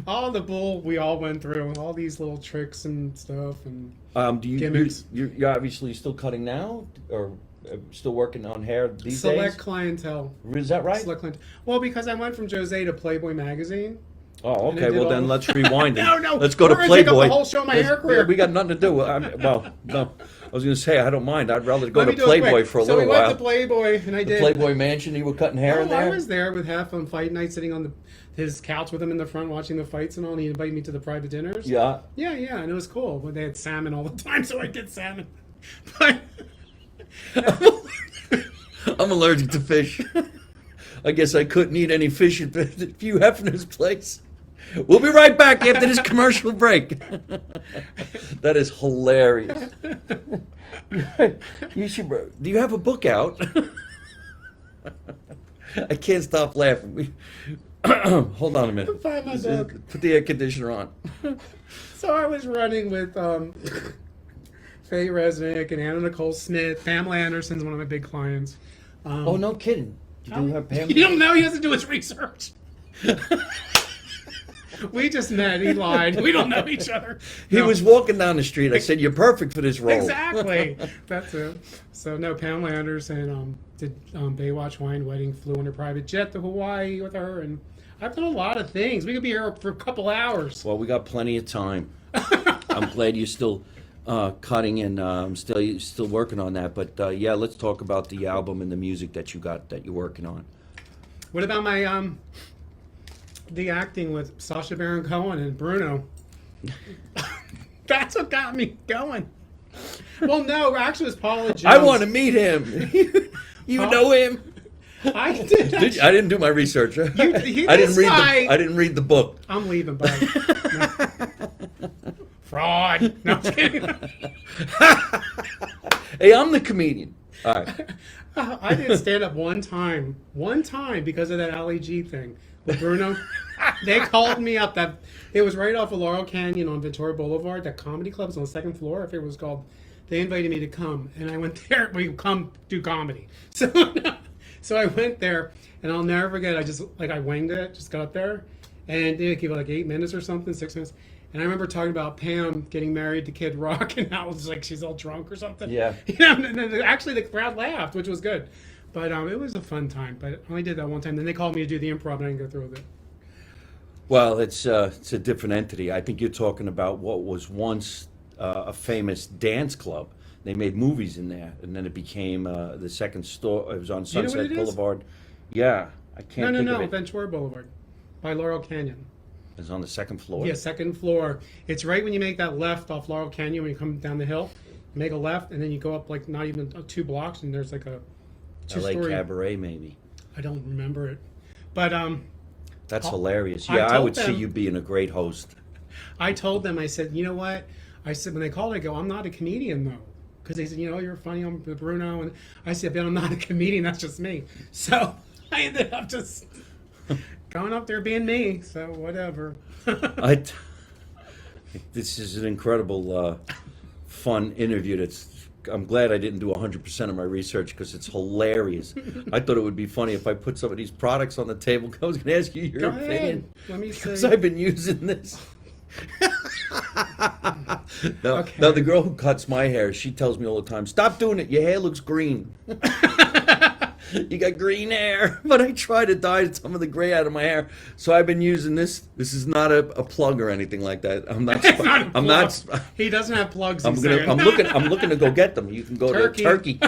All the bull we all went through, all these little tricks and stuff, and Do you, Gimmicks. you're obviously still cutting now, or still working on hair these select days? clientele. Is that right? Select clientele. Well, because I went from Jose to Playboy magazine. Oh, And I okay. did Well, all then the- let's rewind it. No, Let's go we're to gonna take up Playboy. the whole show of my hair career. We got nothing to do. Well, no. I was going to say I don't mind. I'd rather go Let to me do it Playboy quick. for a so little we went while. to Playboy, and I The did. Playboy Mansion. You were cutting hair in Oh, I there. was there with half on fight night, sitting on his couch with him in the front, watching the fights and all. And he invited me to the private dinners. Yeah. Yeah, and it was cool. But they had salmon all the time, so I did salmon. But I'm allergic to fish. I guess I couldn't eat any fish at Hugh Hefner's place. We'll be right back after this commercial break. That is hilarious. You should. Do you have a book out? I can't stop laughing. Hold on a minute. Find my book. Put the air conditioner on. So I was running with Faye Resnick and Anna Nicole Smith. Pamela Anderson's one of my big clients. Oh, no kidding. You do have Pam? You don't know. He has to do his research. We just met. He lied. We don't know each other. He No. was walking down the street. I said, "You're perfect for this role." Exactly. That's it. So no, Pamela Anderson did Baywatch Hawaiian Wedding, flew on a private jet to Hawaii with her, and I've done a lot of things. We could be here for a couple hours. Well, we got plenty of time. I'm glad you're still cutting and still working on that. But yeah, let's talk about the album and the music that you're working on. What about my the acting with Sacha Baron Cohen and Bruno? That's what got me going. Well, no, actually, it was Paula Jones. I want to meet him. You Huh? know him? I did. I didn't do my research. I didn't this read guy- I didn't read the book. I'm leaving, bud. No. Fraud. No, I'm kidding. Hey, I'm the comedian. All right. I did stand up one time because of that Ali G thing with Bruno. They called me up. That it was right off of Laurel Canyon on Ventura Boulevard. That comedy club was on the second floor. I forget what it was called. They invited me to come, and I went there. We come do comedy. So I went there, and I'll never forget. I winged it. Just got up there, and they gave it like 8 minutes or something, 6 minutes. And I remember talking about Pam getting married to Kid Rock, and how it was like she's all drunk or something. Yeah. And then actually the crowd laughed, which was good. But it was a fun time. But I only did that one time. Then they called me to do the improv, and I didn't go through with it. Well, it's a different entity. I think you're talking about what was once a famous dance club. They made movies in there, and then it became the second store. It was on You know what Sunset it is? Boulevard. Yeah, I can't think of No, it. Ventura Boulevard by Laurel Canyon. It's on the second floor. Yeah, second floor. It's right when you make that left off Laurel Canyon when you come down the hill. You make a left, and then you go up like not even 2 blocks, and there's like a LA two-story. Cabaret, maybe. I don't remember it, but That's hilarious. I Yeah, I told would see them- you being a great host. I told them, I said, you know what? I said, when they called, I go, I'm not a comedian, though. Because they said, you're funny, I'm Bruno. And I said, but I'm not a comedian, that's just me. So I ended up just going up there being me. So whatever. This is an incredible, fun interview. I'm glad I didn't do 100% of my research because it's hilarious. I thought it would be funny if I put some of these products on the table. I was going to ask you your Go opinion. ahead. Let me Because see. I've been using this. No, Okay. no, the girl who cuts my hair, she tells me all the time, stop doing it, your hair looks green. You got green hair. But I try to dye some of the gray out of my hair. So I've been using this. This is not a plug or anything like that. I'm not. It's not a I'm plug. not. He doesn't have plugs. I'm he's gonna. saying. I'm looking to go get them. You can go Turkey. to Turkey.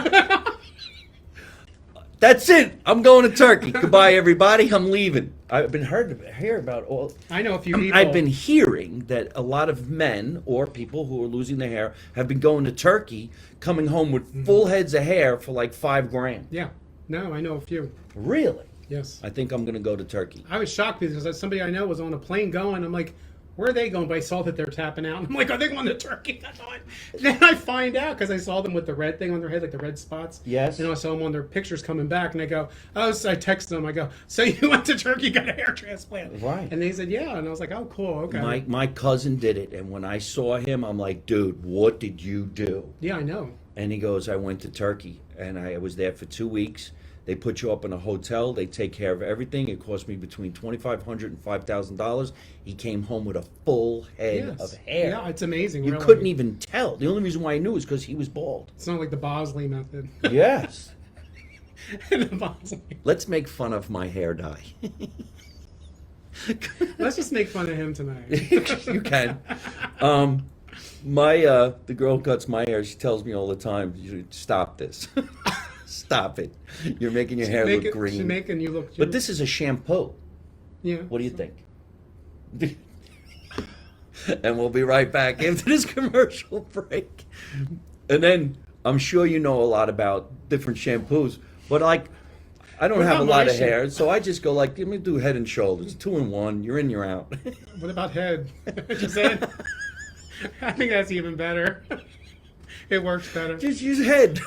That's it. I'm going to Turkey. Goodbye, everybody. I'm leaving. I've been hear about all. I know a few people. I've been hearing that a lot of men or people who are losing their hair have been going to Turkey, coming home with full heads of hair for like $5,000. Yeah. No, I know a few. Really? Yes. I think I'm going to go to Turkey. I was shocked because somebody I know was on a plane going. I'm like, where are they going? But I saw that they're tapping out. I'm like, are they going to Turkey? I thought. Then I find out because I saw them with the red thing on their head, like the red spots. Yes. And I saw them on their pictures coming back, and I go, oh, so I text them. I go, so you went to Turkey, got a hair transplant? Right. And they said, yeah. And I was like, oh, cool, okay. My cousin did it, and when I saw him, I'm like, dude, what did you do? Yeah, I know. And he goes, I went to Turkey, and I was there for 2 weeks. They put you up in a hotel. They take care of everything. It cost me between $2,500 and $5,000. He came home with a full head Yes. of hair. Yeah, it's amazing. You really. couldn't even tell. The only reason why I knew is because he was bald. It's not like the Bosley method. Yes. The Bosley. Let's make fun of my hair dye. Let's just make fun of him tonight. You can. The girl who cuts my hair, she tells me all the time, you should stop this. Stop it. You're making your hair look She's green. making you look. But this is a shampoo. Yeah. What do you think? And we'll be right back after this commercial break. And then I'm sure you know a lot about different shampoos, but like I don't What have a about lot my of hair, so I just go like, let me do Head and Shoulders, 2 in 1. You're in, you're out. What about head? Just head? I think that's even better. It works better. Just use Head.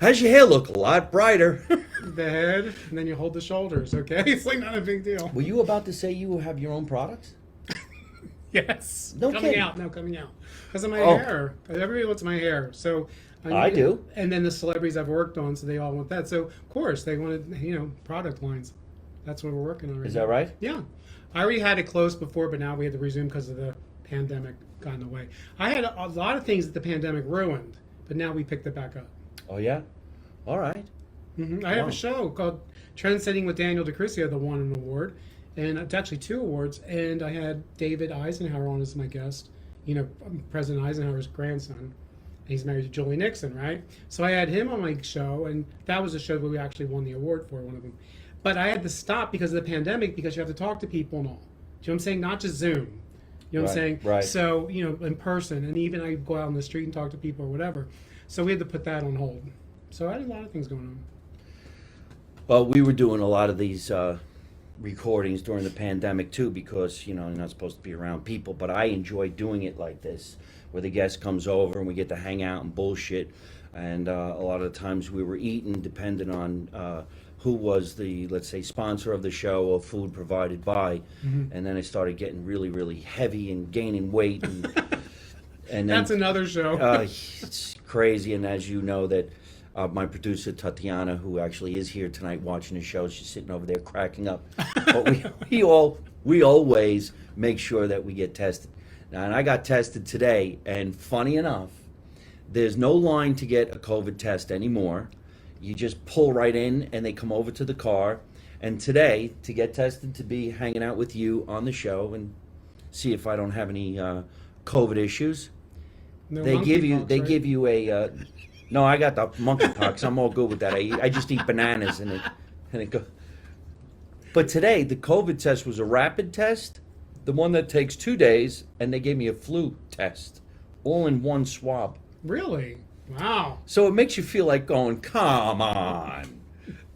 How's your hair look? A lot brighter. The head, and then you hold the shoulders, okay? It's like not a big deal. Were you about to say you have your own products? Yes. No coming kidding. out. No, coming out. Because of my Oh. hair. Everybody wants my hair. So I do. And then the celebrities I've worked on, so they all want that. So, of course, they wanted, product lines. That's what we're working on right Is now. that right? Yeah. I already had it closed before, but now we had to resume because of the pandemic got in the way. I had a lot of things that the pandemic ruined, but now we picked it back up. Oh, yeah? All right. I have Wow. a show called Trendsetting with Daniel DiCriscio that won an award, and it's actually 2 awards. And I had David Eisenhower on as my guest. President Eisenhower's grandson. He's married to Julie Nixon, right? So I had him on my show, and that was a show where we actually won the award for one of them. But I had to stop because of the pandemic because you have to talk to people and all. Do you know what I'm saying? Not just Zoom. You know what I'm Right, saying? right. So, in person, and even I go out on the street and talk to people or whatever. So we had to put that on hold. So I had a lot of things going on. Well, we were doing a lot of these recordings during the pandemic too because, you're not supposed to be around people, but I enjoy doing it like this, where the guest comes over and we get to hang out and bullshit. And a lot of the times we were eating depending on who was the, let's say, sponsor of the show or food provided by. And then it started getting really, really heavy and gaining weight. And then, That's another show. it's crazy. And as you know that my producer Tatiana, who actually is here tonight watching the show, she's sitting over there cracking up. But we always make sure that we get tested. Now, and I got tested today, and funny enough, there's no line to get a COVID test anymore. You just pull right in, and they come over to the car. And today, to get tested, to be hanging out with you on the show and see if I don't have any COVID issues, No they give you monkeypox, right? a. No, I got the monkeypox. I'm all good with that. I just eat bananas and it But today, the COVID test was a rapid test, the one that takes 2 days, and they gave me a flu test, all in one swab. Really? Wow. So it makes you feel like going, come on.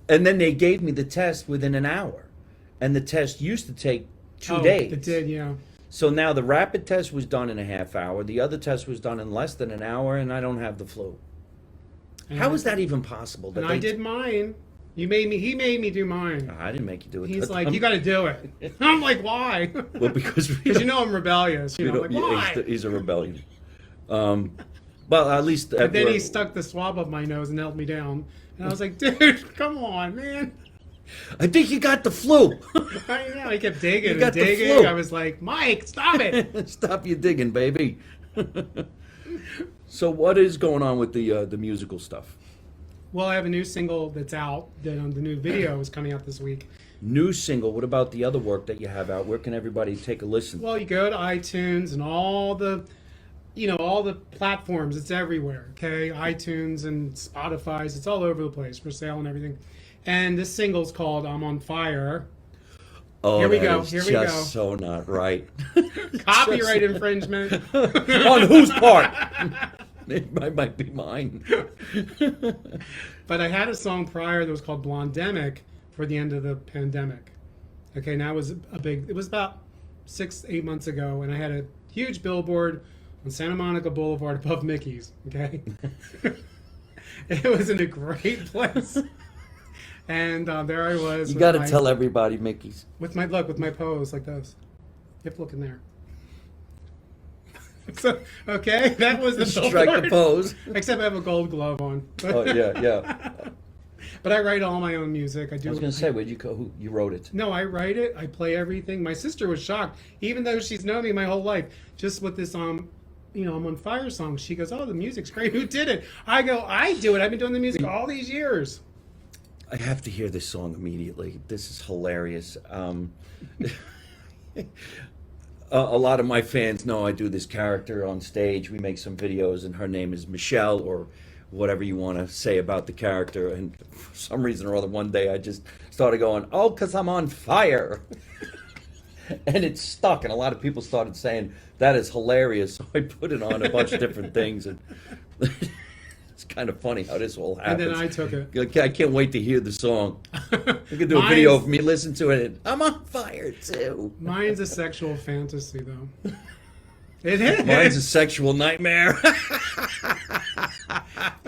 And then they gave me the test within an hour. And the test used to take 2 days. It did, yeah. So now the rapid test was done in a half hour. The other test was done in less than an hour, and I don't have the flu. How is that even possible? And I did mine. He made me do mine. I didn't make you do it. He's like, you got to do it. I'm like, why? Well, because you know I'm rebellious. You know, like, why? He's a rebellion. Well, at least. But then he stuck the swab up my nose and held me down, and I was like, dude, come on, man. I think you got the flu. I know. He kept digging You got and the digging. flu. I was like, Mike, stop it. Stop your digging, baby. So what is going on with the musical stuff? Well, I have a new single that's out. The new video is coming out this week. New single. What about the other work that you have out? Where can everybody take a listen? Well, you go to iTunes and all the platforms. It's everywhere. Okay, iTunes and Spotify's. It's all over the place for sale and everything. And this single's called "I'm on Fire." Oh, here we that go. is Here we go. just so not right. Copyright infringement. On whose part? It might be mine. But I had a song prior that was called "Blondemic" for the end of the pandemic. Okay, now it was it was about 6-8 months ago, and I had a huge billboard on Santa Monica Boulevard above Mickey's. Okay, it was in a great place, and there I was. You got to tell everybody, Mickey's. With my pose like this. You have to look in there. So, okay, that was the Strike billboard. the pose. Except I have a gold glove on. Oh yeah. But I write all my own music. I do. I was gonna say, where'd you go? Who you wrote it? No, I write it. I play everything. My sister was shocked, even though she's known me my whole life. Just with this I'm on Fire song. She goes, "Oh, the music's great. Who did it?" I go, "I do it. I've been doing the music all these years." I have to hear this song immediately. This is hilarious. A lot of my fans know I do this character on stage. We make some videos, and her name is Michelle, or whatever you want to say about the character. And for some reason or other, one day I just started going, "Oh, 'cause I'm on fire." And it stuck, and a lot of people started saying, "That is hilarious." So I put it on a bunch of different things, and it's kind of funny how this all happens. And then I took it. I can't wait to hear the song. We could do a video of me listen to it, and I'm on fire too. Mine's a sexual fantasy, though. It is. Mine's a sexual nightmare.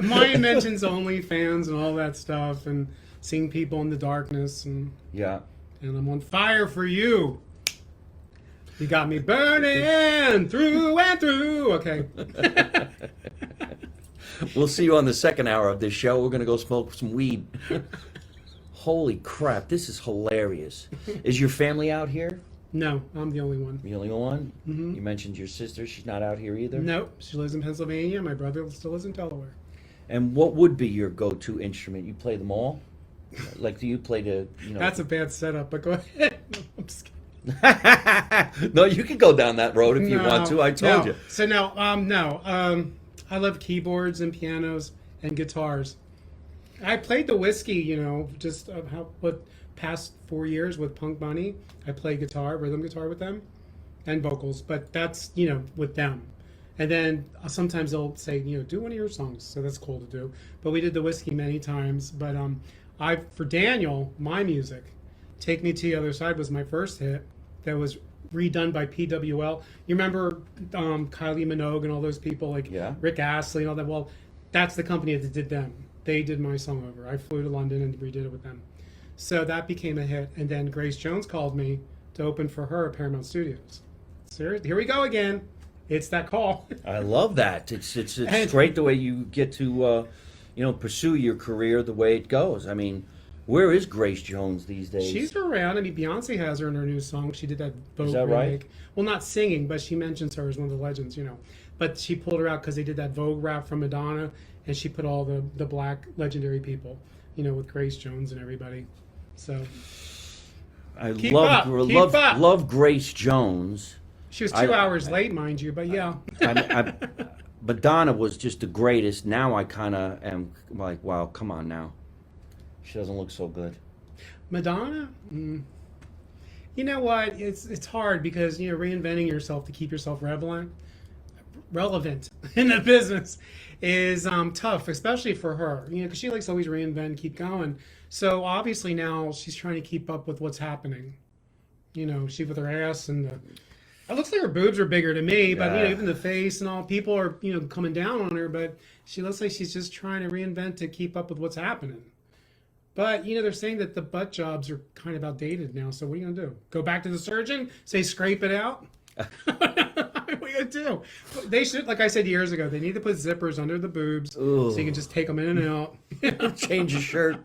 Mine mentions OnlyFans and all that stuff, and seeing people in the darkness, and Yeah. I'm on fire for you. You got me burning through and through. Okay. We'll see you on the second hour of this show. We're going to go smoke some weed. Holy crap, this is hilarious. Is your family out here? No, I'm the only one. The only one? Mm-hmm. You mentioned your sister. She's not out here either? No, she lives in Pennsylvania. My brother still lives in Delaware. And what would be your go-to instrument? You play them all? Like, do you play the, That's a bad setup, but go ahead. No, I'm just kidding. No, you can go down that road if you want to. I told you. So I love keyboards and pianos and guitars. I played the whiskey, just past 4 years with Punk Bunny. I play guitar, rhythm guitar with them, and vocals. But that's with them. And then sometimes they'll say, do one of your songs. So that's cool to do. But we did the whiskey many times. But for Daniel, my music, "Take Me to the Other Side" was my first hit. That was redone by PWL. You remember Kylie Minogue and all those people, like Rick Astley and all that? Well, that's the company that did them. They did my song over. I flew to London and redid it with them. So that became a hit. And then Grace Jones called me to open for her at Paramount Studios. Seriously, here we go again. It's that call. I love that. It's great the way you get to pursue your career the way it goes. I mean, where is Grace Jones these days? She's around. I mean, Beyonce has her in her new song. She did that Vogue Is that remake. right? Well, not singing, but she mentions her as one of the legends, But she pulled her out because they did that Vogue rap from Madonna, and she put all the black legendary people, with Grace Jones and everybody. So I keep love Grace Jones. She was 2 hours late, mind you, but yeah. Madonna was just the greatest. Now I kind of am like, wow, come on now. She doesn't look so good. Madonna? You know what? It's hard because reinventing yourself to keep yourself relevant in the business is tough, especially for her. Because she likes to always reinvent, keep going. So obviously now she's trying to keep up with what's happening. She with her ass and it looks like her boobs are bigger to me, but Yeah. even the face and all, people are coming down on her. But she looks like she's just trying to reinvent to keep up with what's happening. But they're saying that the butt jobs are kind of outdated now. So what are you gonna do? Go back to the surgeon? Say scrape it out? What are you gonna do? They should, like I said years ago, they need to put zippers under the boobs so you can just take them in and out. Change your shirt.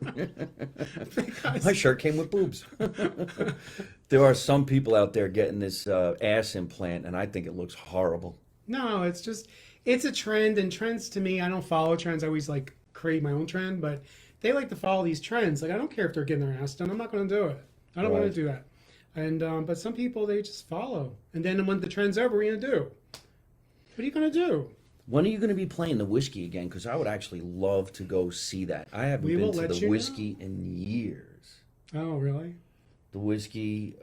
Because- My shirt came with boobs. There are some people out there getting this ass implant, and I think it looks horrible. No, it's a trend, and trends to me, I don't follow trends. I always like create my own trend, but they like to follow these trends. Like I don't care if they're getting their ass done. I'm not going to do it. I don't want Right. to do that. And but some people they just follow, and then when the trend's over, what are you gonna do? What are you gonna do? When are you going to be playing the whiskey again? Because I would actually love to go see that. I haven't We been will to let the you know. whiskey in years. Oh, really? The whiskey,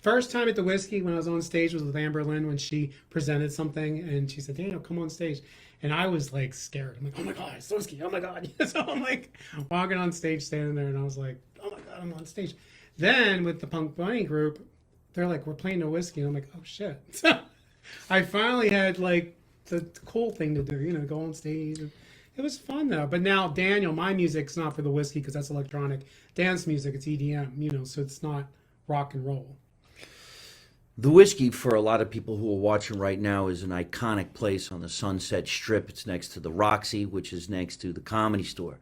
First time at the whiskey when I was on stage was with Amber Lynn when she presented something, and she said, "Daniel, come on stage." And I was like scared. I'm like, "Oh my god, it's the whiskey! Oh my god!" So I'm like walking on stage, standing there, and I was like, "Oh my god, I'm on stage." Then with the Punk Bunny group, they're like, "We're playing the whiskey," and I'm like, "Oh shit!" So I finally had like the cool thing to do, go on stage. It was fun though. But now Daniel, my music's not for the whiskey because that's electronic dance music. It's EDM, so it's not rock and roll. the whiskey, for a lot of people who are watching right now, is an iconic place on the Sunset Strip. It's next to the Roxy, which is next to the Comedy Store.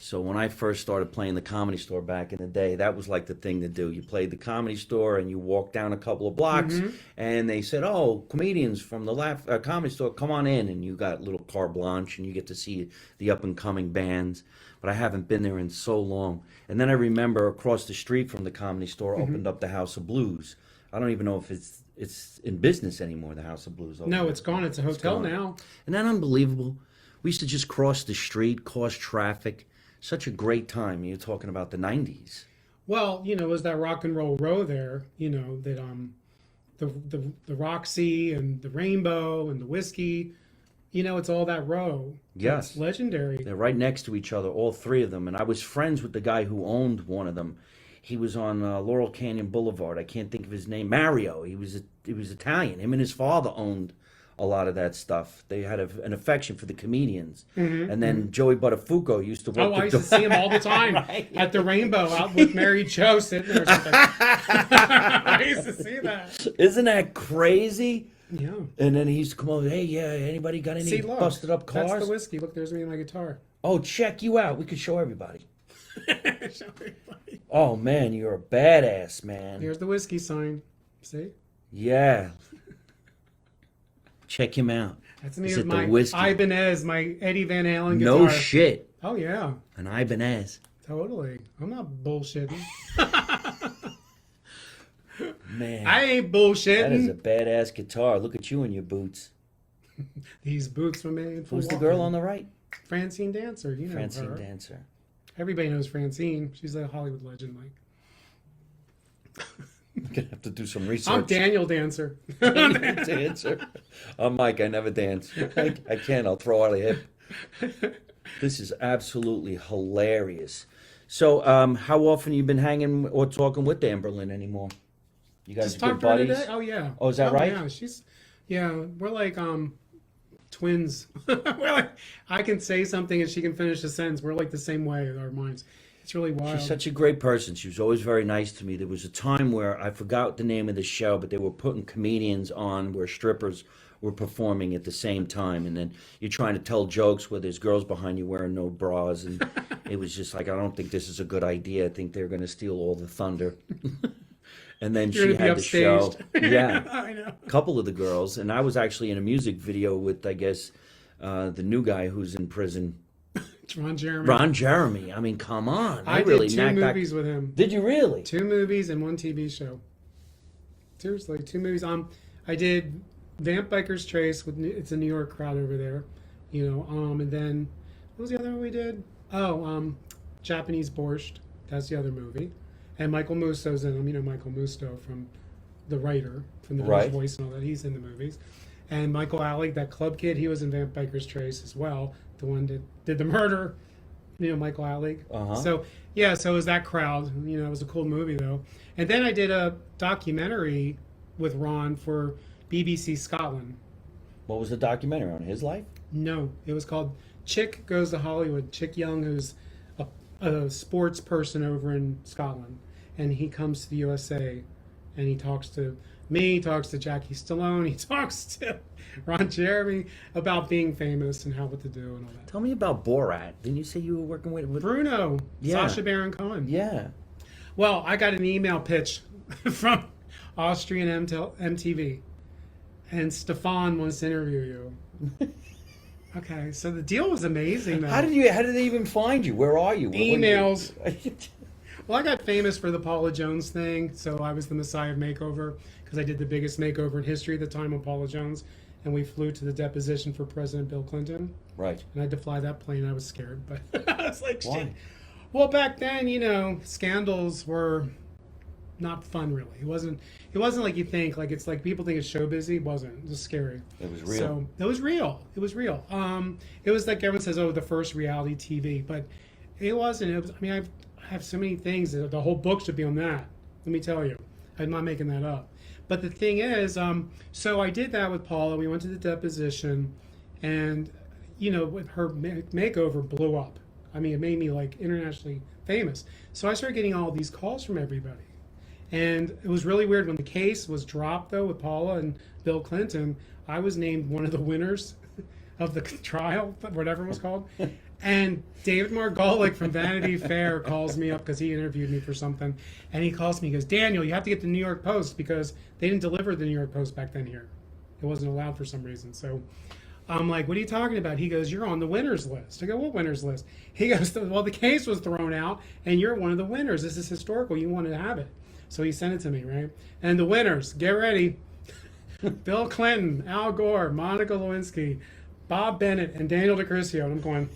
So when I first started playing the Comedy Store back in the day, that was like the thing to do. You played the Comedy Store and you walked down a couple of blocks, and they said, "Oh, comedians from the Comedy Store, come on in," and you got little carte blanche, and you get to see the up and coming bands. But I haven't been there in so long. And then I remember across the street from the Comedy Store opened up the House of Blues. I don't even know if it's in business anymore. The House of Blues. Over No, there. it's gone. It's a hotel gone. now. Isn't that unbelievable? We used to just cross the street, cause traffic. Such a great time. You're talking about the 90s. Well, it was that rock and roll row there, that the Roxy and the Rainbow and the whiskey, it's all that row. Yes. It's legendary. They're right next to each other, all three of them. And I was friends with the guy who owned one of them. He was on Laurel Canyon Boulevard. I can't think of his name. Mario. He was Italian. Him and his father owned a lot of that stuff. They had an affection for the comedians. And then Joey Buttafuoco used to work Oh, I used the to see him all the time at the Rainbow out with Mary Jo sitting there or something. I used to see that. Isn't that crazy? Yeah. And then he used to come over, "Hey, yeah, anybody got any See, look. busted up cars?" That's the whiskey. Look, there's me and my guitar. "Oh, check you out. We could show everybody." Show everybody. Oh, man, you're a badass, man. Here's the whiskey sign. See? Yeah. Check him out. That's me Is with it the my whiskey? Ibanez, my Eddie Van Halen guitar. No shit. Oh, yeah. An Ibanez. Totally. I'm not bullshitting. Man, I ain't that is bullshitting. a badass guitar. Look at you in your boots. These boots were made for Who's the walking. girl on the right? Francine Dancer, Francine her. Dancer. Everybody knows Francine. She's a Hollywood legend, Mike. I'm going to have to do some research. I'm Daniel Dancer. Dancer. I'm Mike. I never dance. I can't. I'll throw out a hip. This is absolutely hilarious. So, how often you been hanging or talking with Amberlyn anymore? You guys Just good talked to her buddies? today. Oh yeah. Oh, is that right? Yeah, we're like twins. We're like, I can say something and she can finish a sentence. We're like the same way in our minds. It's really wild. She's such a great person. She was always very nice to me. There was a time where I forgot the name of the show, but they were putting comedians on where strippers were performing at the same time, and then you're trying to tell jokes where there's girls behind you wearing no bras, and it was just like, I don't think this is a good idea. I think they're going to steal all the thunder. And then You're she gonna be had the show. upstaged. Yeah, I know. a couple of the girls, and I was actually in a music video with, I guess, the new guy who's in prison, It's Ron Jeremy. Ron Jeremy. I mean, come on. I really did 2 knocked that- movies with him. Did you really? 2 movies and 1 TV show. Seriously, 2 movies. I did Vamp Bikers Trace with it's a New York crowd over there, and then what was the other one we did? Oh, Japanese Borscht. That's the other movie. And Michael Musso's in them. You know Michael Musto from the writer, from the Right. Village Voice and all that. He's in the movies. And Michael Alec, that club kid, he was in Vampire's Trace as well. The one that did the murder. You know, Michael Alec. Uh-huh. So, yeah, so it was that crowd. You know, it was a cool movie, though. And then I did a documentary with Ron for BBC Scotland. What was the documentary on his life? No, it was called Chick Goes to Hollywood. Chick Young, who's a sports person over in Scotland. And he comes to the USA and he talks to me, he talks to Jackie Stallone, he talks to Ron Jeremy about being famous and what to do and all that. Tell me about Borat. Didn't you say you were working with Bruno, Yeah. Sacha Baron Cohen. Yeah. Well, I got an email pitch from Austrian MTV, and Stefan wants to interview you. Okay, so the deal was amazing, though. How did they even find you? Where are you? Emails. Well, I got famous for the Paula Jones thing, so I was the Messiah of Makeover because I did the biggest makeover in history at the time of Paula Jones, and we flew to the deposition for President Bill Clinton, Right. and I had to fly that plane. I was scared, but I was like, Why? shit. Well, back then, you know, scandals were not fun, really. It wasn't like you think. Like it's like people think it's show busy. It wasn't. It was scary. It was real. So it was real. It was real. It was like everyone says, oh, the first reality TV, but it wasn't. It was. I mean, I have so many things. The whole book should be on that. Let me tell you, I'm not making that up. But the thing is, so I did that with Paula. We went to the deposition, and you know, with her makeover blew up. I mean, it made me like internationally famous. So I started getting all these calls from everybody. And it was really weird when the case was dropped, though, with Paula and Bill Clinton. I was named one of the winners of the trial, whatever it was called. And David Margolick from Vanity Fair calls me up because he interviewed me for something. And he calls me, he goes, Daniel, you have to get the New York Post because they didn't deliver the New York Post back then here. It wasn't allowed for some reason. So I'm like, what are you talking about? He goes, you're on the winners list. I go, what winners list? He goes, well, the case was thrown out and you're one of the winners. This is historical. You want to have it. So he sent it to me, right? And the winners, get ready. Bill Clinton, Al Gore, Monica Lewinsky, Bob Bennett, and Daniel DiCriscio. And I'm going,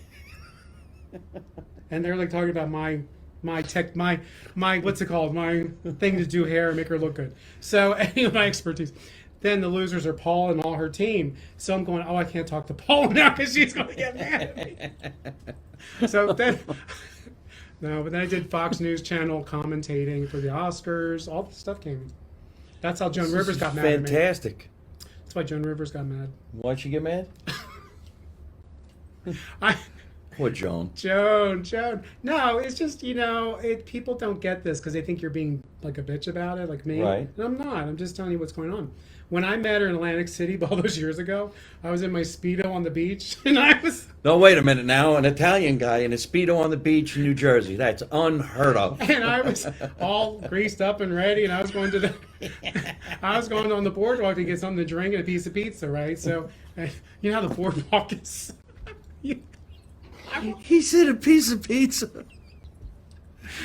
and they're like talking about my what's it called? My thing to do hair and make her look good. So anyway, my expertise. Then the losers are Paula and all her team. So I'm going, oh, I can't talk to Paula now because she's going to get mad at me. So then, no, but then I did Fox News Channel commentating for the Oscars. All the stuff came. That's how Joan Rivers got mad at me. Fantastic. That's why Joan Rivers got mad. Why'd she get mad? What, Joan? Joan. No, it's just, you know, people don't get this because they think you're being like a bitch about it, like me. Right. And I'm not. I'm just telling you what's going on. When I met her in Atlantic City all those years ago, I was in my Speedo on the beach, and I was... No, wait a minute now. An Italian guy in a Speedo on the beach in New Jersey. That's unheard of. And I was all greased up and ready, and I was going on the boardwalk to get something to drink and a piece of pizza, right? So, you know how the boardwalk is... He said a piece of pizza.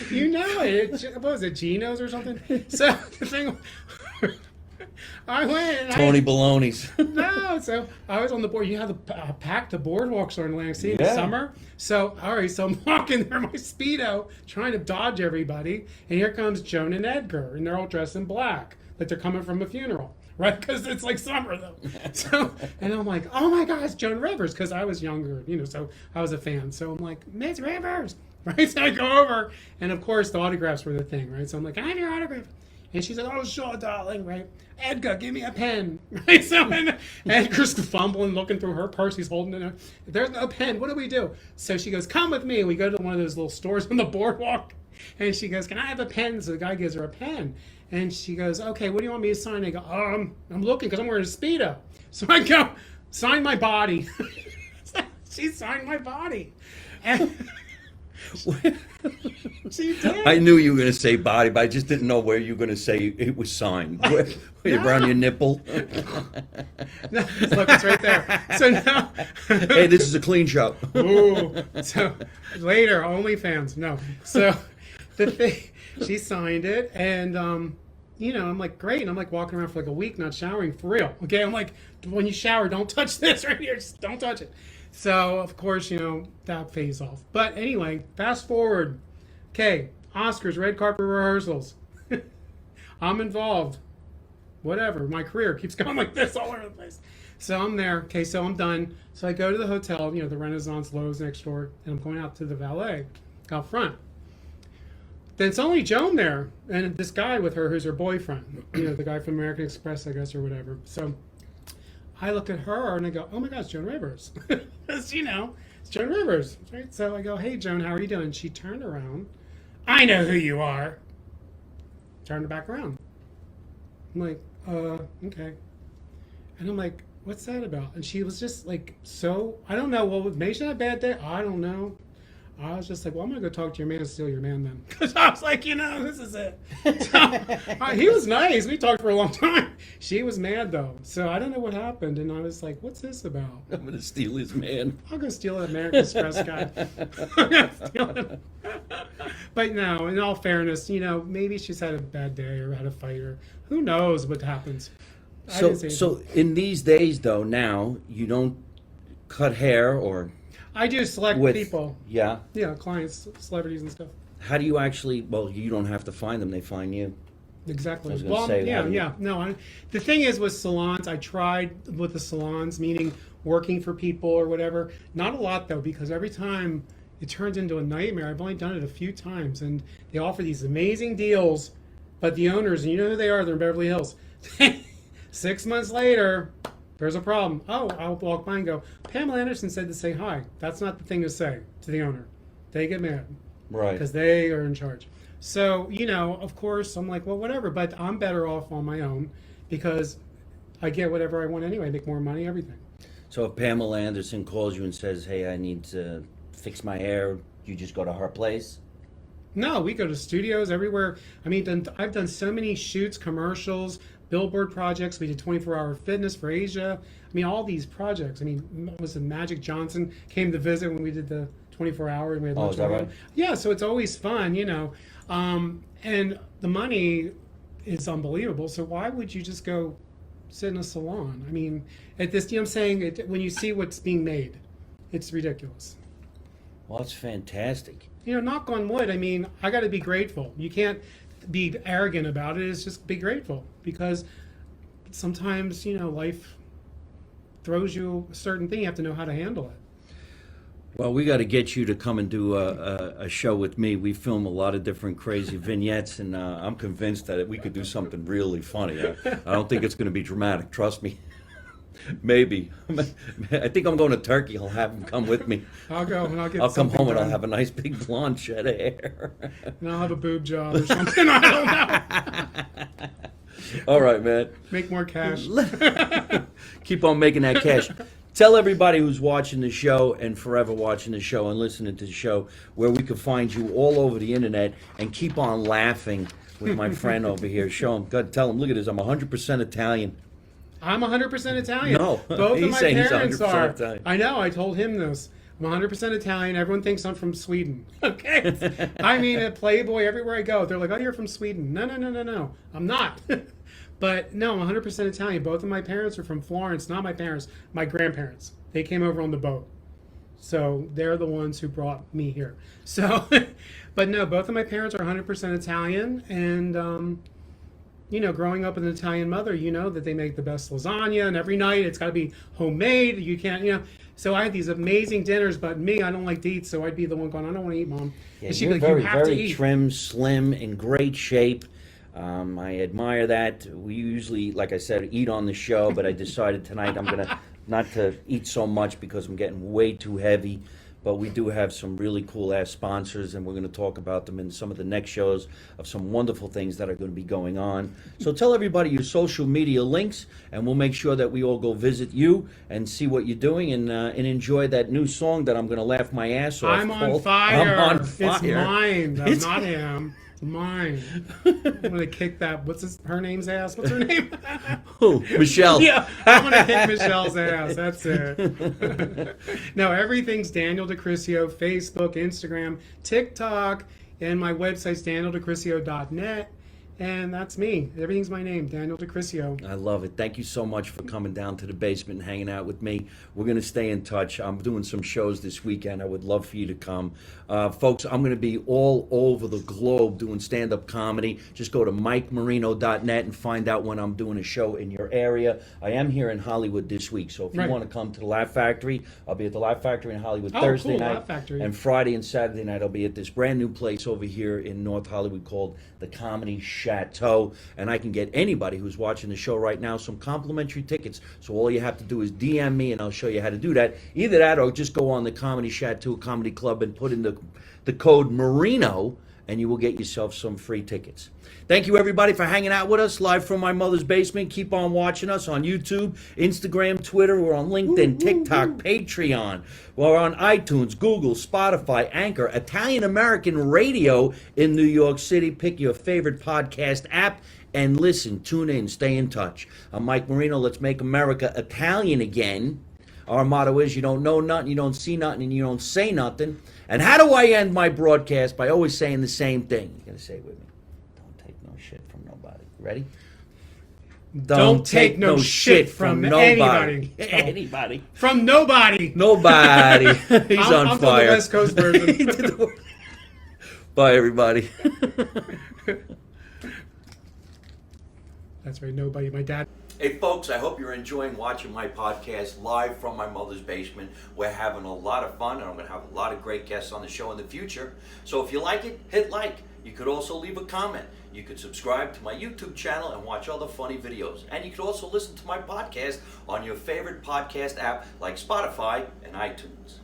You know it. What was it, Geno's or something? So the thing, I went. And Tony Baloney's. No, so I was on the board. You know how the packed the boardwalks are in Atlantic City in the Yeah. summer. So all right, so I'm walking there in my Speedo, trying to dodge everybody, and here comes Joan and Edgar, and they're all dressed in black, like they're coming from a funeral. Right, because it's like summer though. So, and I'm like, oh my gosh, Joan Rivers, because I was younger, you know, so I was a fan. So I'm like, Miss Rivers, right? So I go over, and of course the autographs were the thing, right? So I'm like, I have your autograph, and she's like, oh sure, darling, right? Edgar, give me a pen, right? So and Edgar's fumbling, looking through her purse, he's holding it. There's no pen. What do we do? So she goes, come with me. We go to one of those little stores on the boardwalk, and she goes, can I have a pen? So the guy gives her a pen. And she goes, okay, what do you want me to sign? I go, I'm looking because I'm wearing a Speedo. So I go, sign my body. She signed my body. And she did. I knew you were going to say body, but I just didn't know where you were going to say it was signed. Were you around your nipple? No, look, it's right there. So now, Hey, this is a clean show. ooh, so later, OnlyFans. No. So the thing, she signed it, and you know, I'm like, great. And I'm like walking around for like a week, not showering for real. Okay, I'm like, when you shower, don't touch this right here. Just don't touch it. So of course, you know, that phase off. But anyway, fast forward. Okay, Oscars, red carpet rehearsals. I'm involved. Whatever. My career keeps going like this all over the place. So I'm there. Okay, so I'm done. So I go to the hotel, the Renaissance Lowe's next door, and I'm going out to the valet out front. Then it's only Joan there, and this guy with her who's her boyfriend. The guy from American Express, I guess, or whatever. So I look at her and I go, oh my gosh, Joan Rivers. Because, it's Joan Rivers, right? So I go, hey, Joan, how are you doing? She turned around. I know who you are. Turned her back around. I'm like, okay. And I'm like, what's that about? And she was just like, I don't know, what made she have a bad day? I don't know. I was just like, well, I'm going to go talk to your man and steal your man then. Because I was like, this is it. So, he was nice. We talked for a long time. She was mad, though. So I don't know what happened. And I was like, what's this about? I'm going to steal his man. I'll go steal that American Express guy. I'm going to steal him. But no, in all fairness, maybe she's had a bad day or had a fight or who knows what happens. So in these days, though, now, you don't cut hair or... I do select people. Yeah? Yeah, clients, celebrities and stuff. How do you actually... Well, you don't have to find them. They find you. Exactly. I was gonna say, yeah. No, the thing is with salons, I tried with the salons, meaning working for people or whatever. Not a lot, though, because every time it turns into a nightmare. I've only done it a few times, and they offer these amazing deals, but the owners, and you know who they are, they're in Beverly Hills. 6 months later... There's a problem. Oh, I'll walk by and go, Pamela Anderson said to say hi. That's not the thing to say to the owner. They get mad. Right. Because they are in charge. So, of course, I'm like, well, whatever. But I'm better off on my own because I get whatever I want anyway. I make more money, everything. So if Pamela Anderson calls you and says, hey, I need to fix my hair, you just go to her place? No, we go to studios everywhere. I mean, I've done so many shoots, commercials, billboard projects. We did 24-hour fitness for Asia. I mean, all these projects. I mean, was it Magic Johnson came to visit when we did the 24-hour and we had lunch. Oh, is that right? Yeah, so it's always fun, and the money is unbelievable. So why would you just go sit in a salon? I mean, at this, I'm saying, when you see what's being made, it's ridiculous. Well, it's fantastic. Knock on wood. I mean, I got to be grateful. You can't be arrogant about it. It's just be grateful because sometimes life throws you a certain thing. You have to know how to handle it. Well, we got to get you to come and do a show with me. We film a lot of different crazy vignettes, and I'm convinced that we could do something really funny. I don't think it's going to be dramatic. Trust me. Maybe. I think I'm going to Turkey. I'll have him come with me. I'll go and I'll come home and I'll have a nice big blonde shed of hair. And I'll have a boob job or something. I don't know. All right, man. Make more cash. Keep on making that cash. Tell everybody who's watching the show and forever watching the show and listening to the show where we can find you all over the internet and keep on laughing with my friend over here. Show him. God, tell him, look at this. I'm 100% Italian. I'm 100% Italian. No, both he's of my saying he's parents 100% are. Italian. I know. I told him this. I'm 100% Italian. Everyone thinks I'm from Sweden. Okay. I mean, at Playboy, everywhere I go, they're like, "Oh, you're from Sweden." No. I'm not. But no, I'm 100% Italian. Both of my parents are from Florence. Not my parents. My grandparents. They came over on the boat. So they're the ones who brought me here. So, but no, both of my parents are 100% Italian, and growing up with an Italian mother, that they make the best lasagna, and every night it's got to be homemade. You can't, So I had these amazing dinners, but me, I don't like to eat, so I'd be the one going, I don't want to eat, Mom. Yeah, and she'd you're be like, very, you have to very eat. trim, slim, in great shape. I admire that. We usually, like I said, eat on the show, but I decided tonight I'm going to not to eat so much because I'm getting way too heavy. But we do have some really cool-ass sponsors, and we're going to talk about them in some of the next shows of some wonderful things that are going to be going on. So tell everybody your social media links, and we'll make sure that we all go visit you and see what you're doing and enjoy that new song that I'm going to laugh my ass off. I'm on called fire. I'm on fire. It's mine. It's Not him. It's mine. I'm going to kick that. Her name's ass? What's her name? Who? Michelle. Yeah, I'm going to kick Michelle's ass. That's it. No, everything's Daniel DiCriscio, Facebook, Instagram, TikTok, and my website's danieldicriscio.net. And that's me. Everything's my name, Daniel DiCriscio. I love it. Thank you so much for coming down to the basement and hanging out with me. We're going to stay in touch. I'm doing some shows this weekend. I would love for you to come. Folks, I'm going to be all over the globe doing stand-up comedy. Just go to MikeMarino.net and find out when I'm doing a show in your area. I am here in Hollywood this week, so if you want to come to the Laugh Factory, I'll be at the Laugh Factory in Hollywood Thursday night. Laugh Factory. And Friday and Saturday night, I'll be at this brand new place over here in North Hollywood called the Comedy Chateau. And I can get anybody who's watching the show right now some complimentary tickets. So all you have to do is DM me and I'll show you how to do that. Either that or just go on the Comedy Chateau Comedy Club and put in the code Marino and you will get yourself some free tickets. Thank you, everybody, for hanging out with us live from my mother's basement. Keep on watching us on YouTube, Instagram, Twitter. We're on LinkedIn, TikTok, Patreon. We're on iTunes, Google, Spotify, Anchor, Italian American Radio in New York City. Pick your favorite podcast app and listen, tune in, stay in touch. I'm Mike Marino. Let's make America Italian again. Our motto is you don't know nothing, you don't see nothing, and you don't say nothing. And how do I end my broadcast? By always saying the same thing. You're going to say it with me. Don't take no shit from nobody. Ready? Don't take no shit from nobody. anybody. Anybody. From nobody. Nobody. He's on I'm fire. the West Coast version. Bye, everybody. That's right, nobody. My dad. Hey folks, I hope you're enjoying watching my podcast live from my mother's basement. We're having a lot of fun and I'm going to have a lot of great guests on the show in the future. So if you like it, hit like. You could also leave a comment. You could subscribe to my YouTube channel and watch other funny videos. And you could also listen to my podcast on your favorite podcast app like Spotify and iTunes.